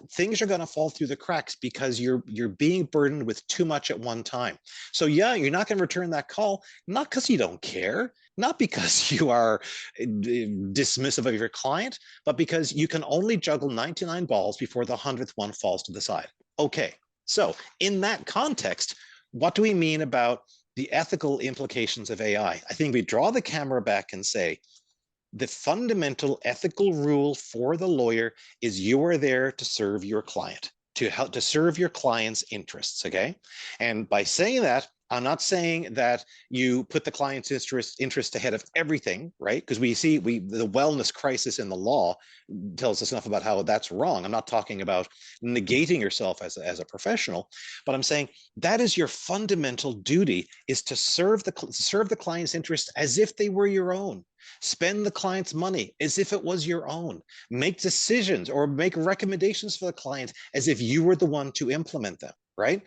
things are gonna fall through the cracks because you're being burdened with too much at one time. So yeah, you're not gonna return that call, not because you don't care, not because you are dismissive of your client, but because you can only juggle 99 balls before the 100th one falls to the side. Okay, so in that context, what do we mean about the ethical implications of AI? I think we draw the camera back and say, the fundamental ethical rule for the lawyer is you are there to serve your client, to help to serve your client's interests, okay? And by saying that, I'm not saying that you put the client's interest ahead of everything, right? Because the wellness crisis in the law tells us enough about how that's wrong. I'm not talking about negating yourself as a professional, but I'm saying that is your fundamental duty, is to serve the client's interest as if they were your own. Spend the client's money as if it was your own. Make decisions or make recommendations for the client as if you were the one to implement them, right?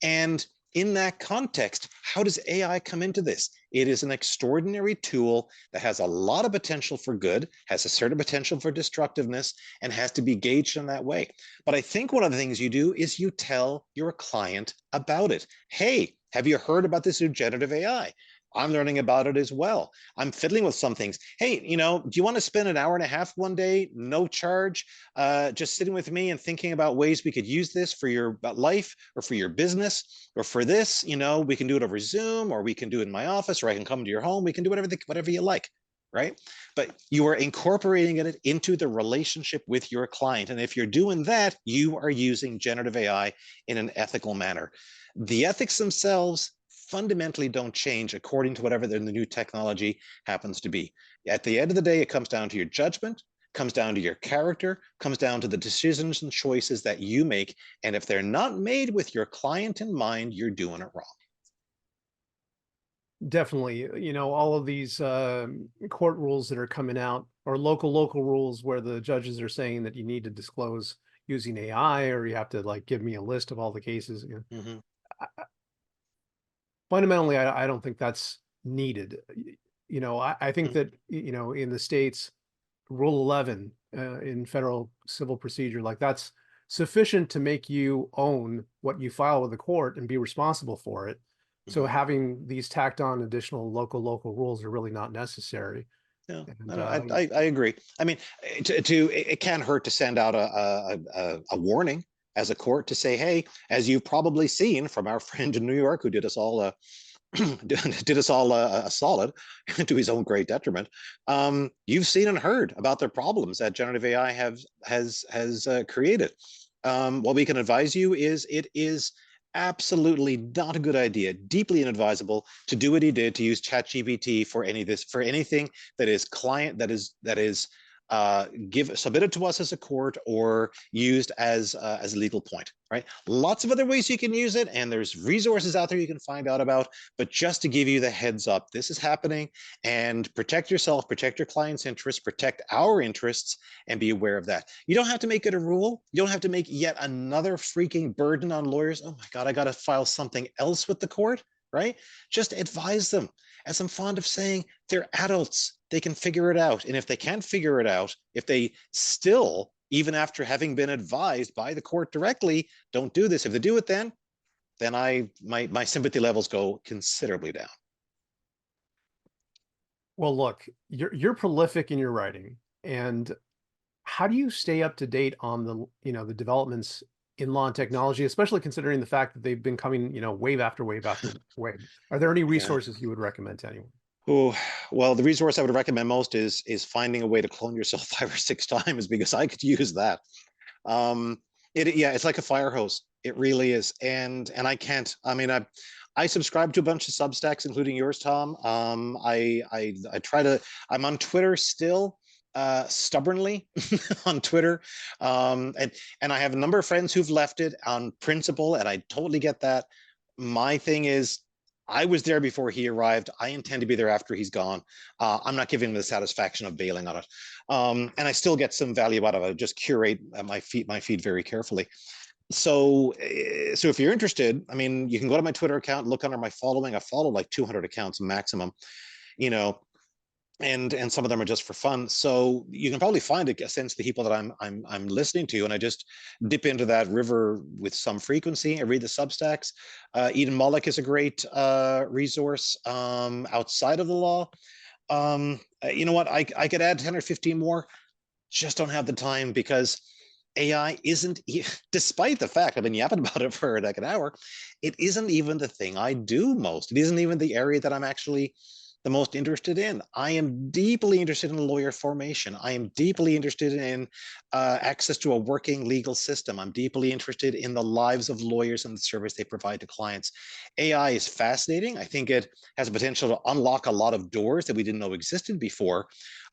And in that context, how does AI come into this? It is an extraordinary tool that has a lot of potential for good, has a certain potential for destructiveness, and has to be gauged in that way. But I think one of the things you do is you tell your client about it. Hey, have you heard about this new generative AI? I'm learning about it as well. I'm fiddling with some things. Hey, do you want to spend an hour and a half one day, no charge, just sitting with me and thinking about ways we could use this for your life or for your business or for this? We can do it over Zoom, or we can do it in my office, or I can come to your home. We can do whatever you like, right? But you are incorporating it into the relationship with your client. And if you're doing that, you are using generative AI in an ethical manner. The ethics themselves fundamentally don't change according to whatever the new technology happens to be. At the end of the day, it comes down to your judgment, comes down to your character, comes down to the decisions and choices that you make. And if they're not made with your client in mind, you're doing it wrong. Definitely. All of these court rules that are coming out, or local rules where the judges are saying that you need to disclose using AI, or you have to give me a list of all the cases. Mm-hmm. Fundamentally, I don't think that's needed. I think that, in the States, Rule 11 in federal civil procedure, that's sufficient to make you own what you file with the court and be responsible for it. So having these tacked on additional local rules are really not necessary. Yeah, And, I agree. I mean, it can't hurt to send out a warning as a court to say, hey, as you've probably seen from our friend in New York who did us all a solid to his own great detriment. You've seen and heard about the problems that generative AI has created. What we can advise you is it is absolutely not a good idea, deeply inadvisable to do what he did, to use ChatGPT for anything that is submitted to us as a court or used as a legal point, right? Lots of other ways you can use it, and there's resources out there you can find out about, but just to give you the heads up, this is happening, and protect yourself, protect your client's interests, protect our interests, and be aware of that. You don't have to make it a rule. You don't have to make yet another freaking burden on lawyers. Oh my God, I got to file something else with the court, right? Just advise them. As I'm fond of saying, they're adults. They can figure it out. And if they can't figure it out, if they still, even after having been advised by the court directly, don't do this, if they do it then my sympathy levels go considerably down. Well, look, you're prolific in your writing, and how do you stay up to date on the developments in law and technology, especially considering the fact that they've been coming, wave after wave after wave? Are there any Yeah. resources you would recommend to anyone? Oh, well, the resource I would recommend most is finding a way to clone yourself 5 or 6 times because I could use that. Um, yeah, it's like a fire hose. It really is. And I can't. I mean, I subscribe to a bunch of Substacks, including yours, Tom. I try to. I'm on Twitter still, stubbornly on Twitter, and I have a number of friends who've left it on principle, and I totally get that. My thing is, I was there before he arrived. I intend to be there after he's gone. I'm not giving him the satisfaction of bailing on it, and I still get some value out of it. I just curate my feed very carefully. So if you're interested, I mean, you can go to my Twitter account, look under my following. I follow like 200 accounts maximum, you know, and some of them are just for fun. So you can probably find a sense of the people that I'm listening to, and I just dip into that river with some frequency. I read the Substacks. Eden Moloch is a great resource outside of the law. You know what? I could add 10 or 15 more. Just don't have the time because AI isn't, despite the fact I've been yapping about it for like an hour, it isn't even the thing I do most. It isn't even the area that I'm actually the most interested in. I am deeply interested in lawyer formation. I am deeply interested in access to a working legal system. I'm deeply interested in the lives of lawyers and the service they provide to clients. AI is fascinating. I think it has the potential to unlock a lot of doors that we didn't know existed before.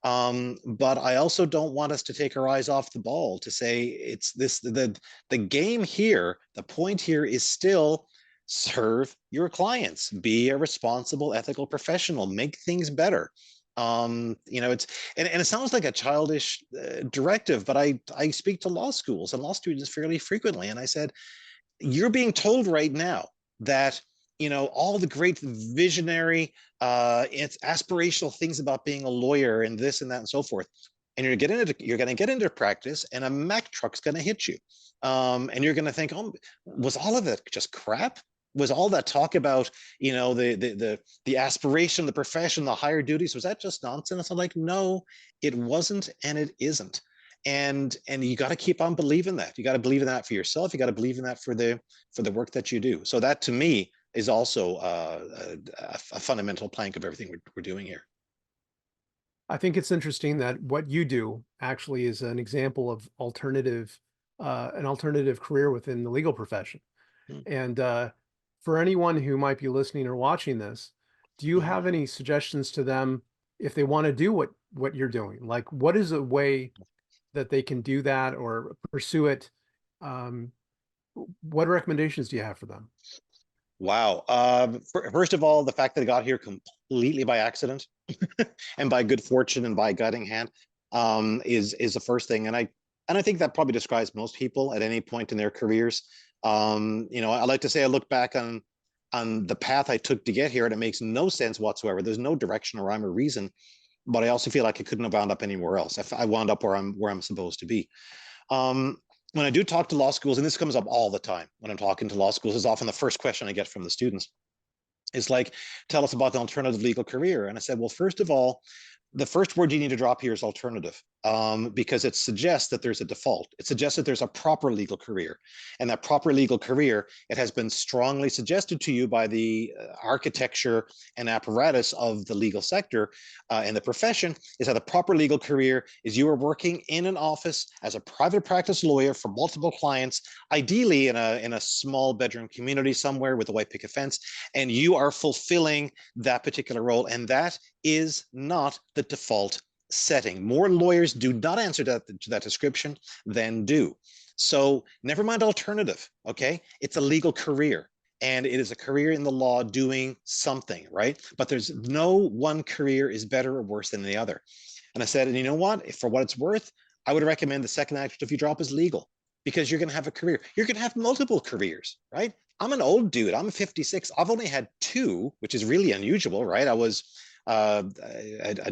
But I also don't want us to take our eyes off the ball to say it's this the game here, the point here is still serve your clients, be a responsible, ethical professional, make things better. It's and it sounds like a childish directive, but I speak to law schools and law students fairly frequently, and I said, you're being told right now that all the great visionary it's aspirational things about being a lawyer and this and that and so forth, and you're going to get into practice and a Mack truck's going to hit you, and you're going to think, oh, was all of it just crap? Was all that talk about the aspiration, the profession, the higher duties, was that just nonsense? I'm like, no, it wasn't, and it isn't. And you got to keep on believing that. You got to believe in that for yourself. You got to believe in that for the work that you do. So that to me is also a fundamental plank of everything we're doing here. I think it's interesting that what you do actually is an example of an alternative career within the legal profession. And for anyone who might be listening or watching this, do you have any suggestions to them if they want to do what you're doing? Like, what is a way that they can do that or pursue it? Um, what recommendations do you have for them? Wow. First of all, the fact that I got here completely by accident and by good fortune and by guiding hand is the first thing. And I think that probably describes most people at any point in their careers. I like to say I look back on the path I took to get here, and it makes no sense whatsoever. There's no direction or rhyme or reason, but I also feel like I couldn't have wound up anywhere else. I wound up where I'm supposed to be. Um, when I do talk to law schools, and this comes up all the time when I'm talking to law schools, is often the first question I get from the students is like, tell us about the alternative legal career. And I said, well, first of all, the first word you need to drop here is alternative, because it suggests that there's a default. It suggests that there's a proper legal career. And that proper legal career, it has been strongly suggested to you by the architecture and apparatus of the legal sector and the profession, is that the proper legal career is you are working in an office as a private practice lawyer for multiple clients, ideally in a small bedroom community somewhere with a white picket fence, and you are fulfilling that particular role. And that is not the default setting. More lawyers do not answer to that description than do. So never mind alternative, okay? It's a legal career, and it is a career in the law doing something, right? But there's no one career is better or worse than the other. And I said, and you know what? For what it's worth, I would recommend the second adjective you drop is legal, because you're going to have a career. You're going to have multiple careers, right? I'm an old dude. I'm 56. I've only had two, which is really unusual, right? I was a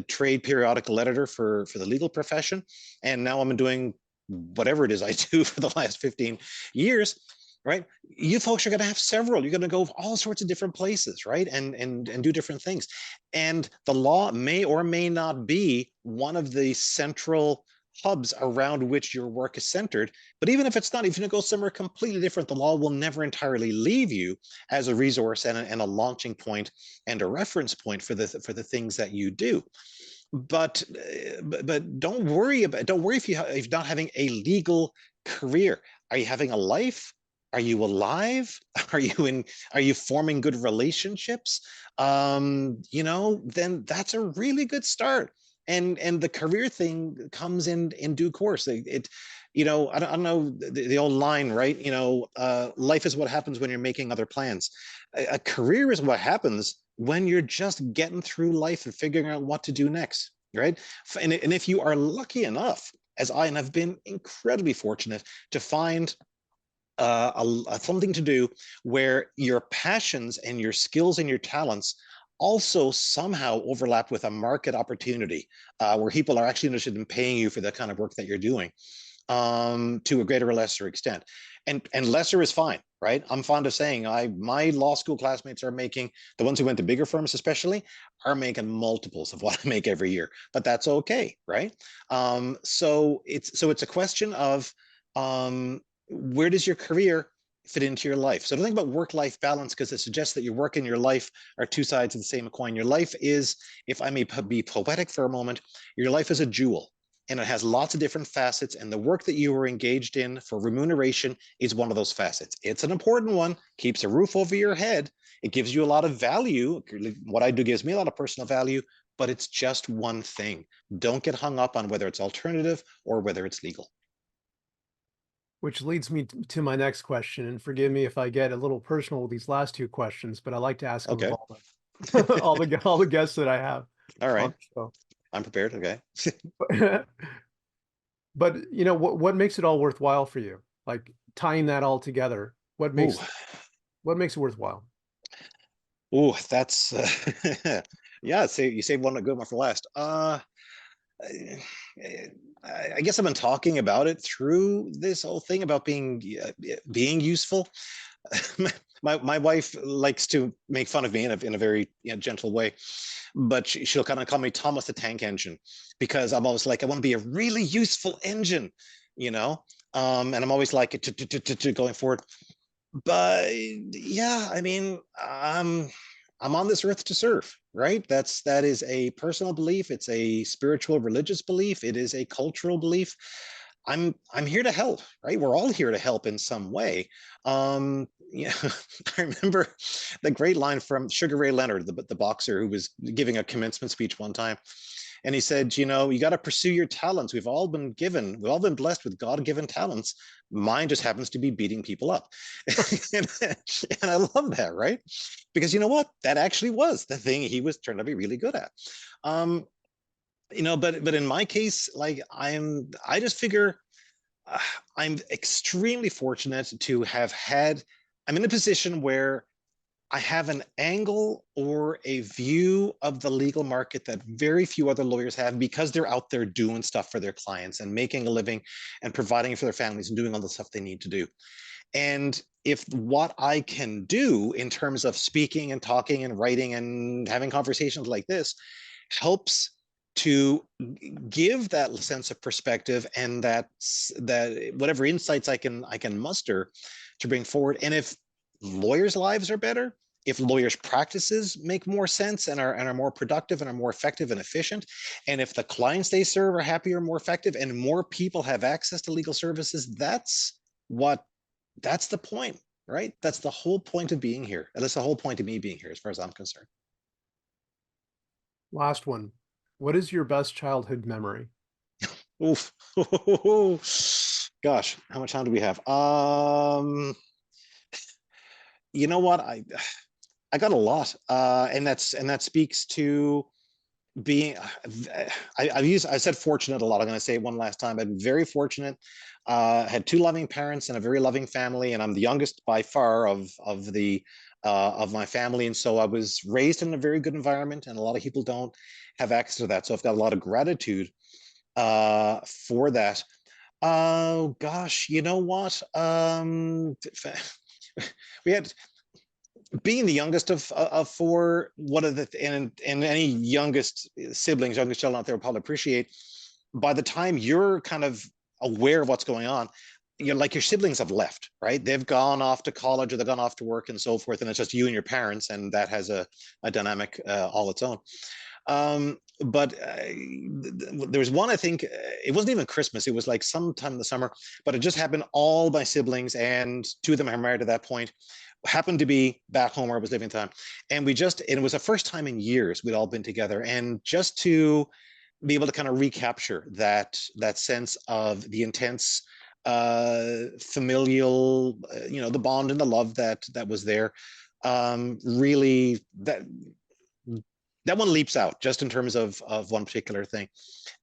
trade periodical editor for the legal profession, and now I'm doing whatever it is I do for the last 15 years. right? You folks are going to have several. You're going to go all sorts of different places, right? And do different things. And the law may or may not be one of the central hubs around which your work is centered. But even if it's not, if you go somewhere completely different, the law will never entirely leave you as a resource and a launching point and a reference point for the things that you do. But don't worry if you're not having a legal career. Are you having a life? Are you alive? Are you forming good relationships? Then that's a really good start. And the career thing comes in due course. I don't know the old line, right? Life is what happens when you're making other plans. A career is what happens when you're just getting through life and figuring out what to do next, right? And if you are lucky enough, as I and have been incredibly fortunate to find something to do where your passions and your skills and your talents also somehow overlap with a market opportunity where people are actually interested in paying you for the kind of work that you're doing to a greater or lesser extent. And lesser is fine, right? I'm fond of saying my law school classmates are making, the ones who went to bigger firms especially, are making multiples of what I make every year, but that's okay, right? So it's a question of where does your career fit into your life? So don't think about work-life balance because it suggests that your work and your life are two sides of the same coin. Your life is, if I may be poetic for a moment, your life is a jewel and it has lots of different facets. And the work that you are engaged in for remuneration is one of those facets. It's an important one, keeps a roof over your head. It gives you a lot of value. What I do gives me a lot of personal value, but it's just one thing. Don't get hung up on whether it's alternative or whether it's legal. Which leads me to my next question, and forgive me if I get a little personal with these last two questions, but I like to ask them of Okay. all the guests that I have All right. on the show. I'm prepared. Okay. But what makes it all worthwhile for you? Like tying that all together, Ooh, what makes it worthwhile? ooh, that's yeah. So you saved one good one for last. I guess I've been talking about it through this whole thing about being useful. My wife likes to make fun of me in a very gentle way, but she'll kind of call me Thomas the Tank Engine because I'm always like I want to be a really useful engine, you know. And I'm always like going forward. But yeah, I mean, I'm on this earth to serve, right? That is a personal belief. It's a spiritual, religious belief. It is a cultural belief. I'm here to help, right? We're all here to help in some way. Yeah, I remember the great line from Sugar Ray Leonard, the boxer, who was giving a commencement speech one time. And he said, you got to pursue your talents. We've all been blessed with God-given talents. Mine just happens to be beating people up. and, and I love that, right? Because you know what? That actually was the thing he was turned to be really good at. Um, but in my case, like I just figure uh, I'm extremely fortunate to have had, I'm in a position where I have an angle or a view of the legal market that very few other lawyers have because they're out there doing stuff for their clients and making a living and providing for their families and doing all the stuff they need to do. And if what I can do in terms of speaking and talking and writing and having conversations like this helps to give that sense of perspective and that whatever insights I can muster to bring forward. And if lawyers' lives are better, if lawyers' practices make more sense and are more productive and are more effective and efficient, and if the clients they serve are happier and more effective, and more people have access to legal services, that's the point, right? That's the whole point of being here. And that's the whole point of me being here, as far as I'm concerned. Last one. What is your best childhood memory? Oof. Gosh, how much time do we have? You know what? I got a lot, and that speaks to being. I said fortunate a lot. I'm going to say it one last time. I'm very fortunate. Had two loving parents and a very loving family, and I'm the youngest by far of my family, and so I was raised in a very good environment, and a lot of people don't have access to that. So I've got a lot of gratitude for that. Oh gosh, you know what? We had, being the youngest of four, one of the and any youngest siblings, youngest child out there will probably appreciate. By the time you're kind of aware of what's going on, you're like your siblings have left, right? They've gone off to college or they've gone off to work and so forth, and it's just you and your parents, and that has a dynamic all its own. But there was one, I think it wasn't even Christmas. It was like sometime in the summer, but it just happened. All my siblings, and two of them are married at that point, happened to be back home where I was living at the time. And and it was the first time in years we'd all been together. And just to be able to kind of recapture that sense of the intense familial, the bond and the love that was there, really that one leaps out just in terms of one particular thing.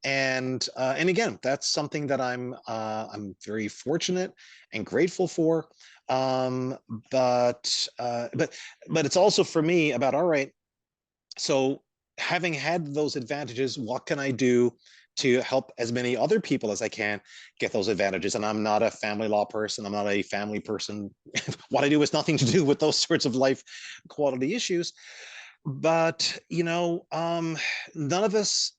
And again, that's something that I'm very fortunate and grateful for. um but but it's also for me about, all right, so having had those advantages, what can I do to help as many other people as I can get those advantages? And I'm not a family law person, I'm not a family person. What I do has nothing to do with those sorts of life quality issues. But none of us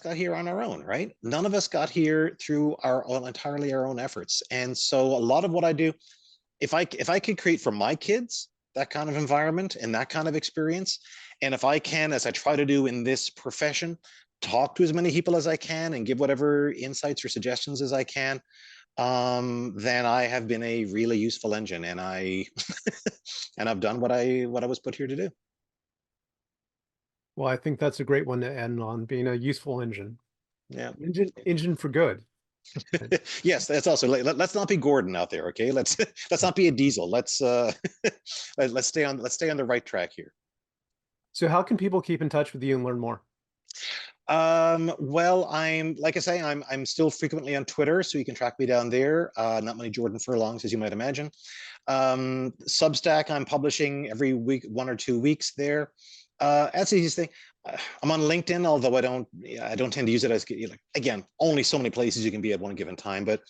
got here on our own, right? None of us got here through our own, entirely our own efforts. And so a lot of what I do, if I could create for my kids that kind of environment and that kind of experience, and if I can, as I try to do in this profession, talk to as many people as I can and give whatever insights or suggestions as I can, then I have been a really useful engine, and I and I've done what I was put here to do. Well, I think that's a great one to end on, being a useful engine. Yeah. Engine for good. Yes, that's also, let's not be Gordon out there, okay? Let's not be a Diesel. Let's stay on the right track here. So how can people keep in touch with you and learn more? Well, I'm, like I say, I'm still frequently on Twitter, so you can track me down there. Not many Jordan Furlongs, as you might imagine. Substack, I'm publishing every week, 1 or 2 weeks there. That's the easiest thing. I'm on LinkedIn, although I don't tend to use it as, like, again, only so many places you can be at one given time. But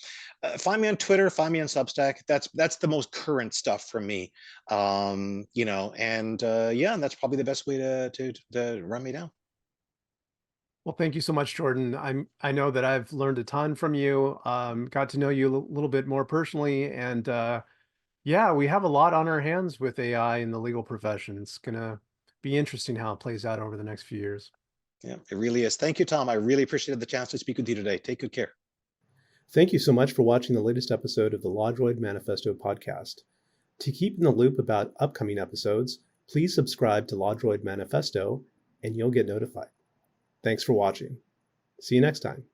find me on Twitter, find me on Substack. That's the most current stuff for me. Yeah, and that's probably the best way to run me down. Well, thank you so much, Jordan. I know that I've learned a ton from you, got to know you a little bit more personally, and yeah, we have a lot on our hands with AI in the legal profession. It's gonna be interesting how it plays out over the next few years. Yeah, it really is. Thank you, Tom. I really appreciated the chance to speak with you today. Take good care. Thank you so much for watching the latest episode of the LawDroid Manifesto podcast. To keep in the loop about upcoming episodes, please subscribe to LawDroid Manifesto and you'll get notified. Thanks for watching. See you next time.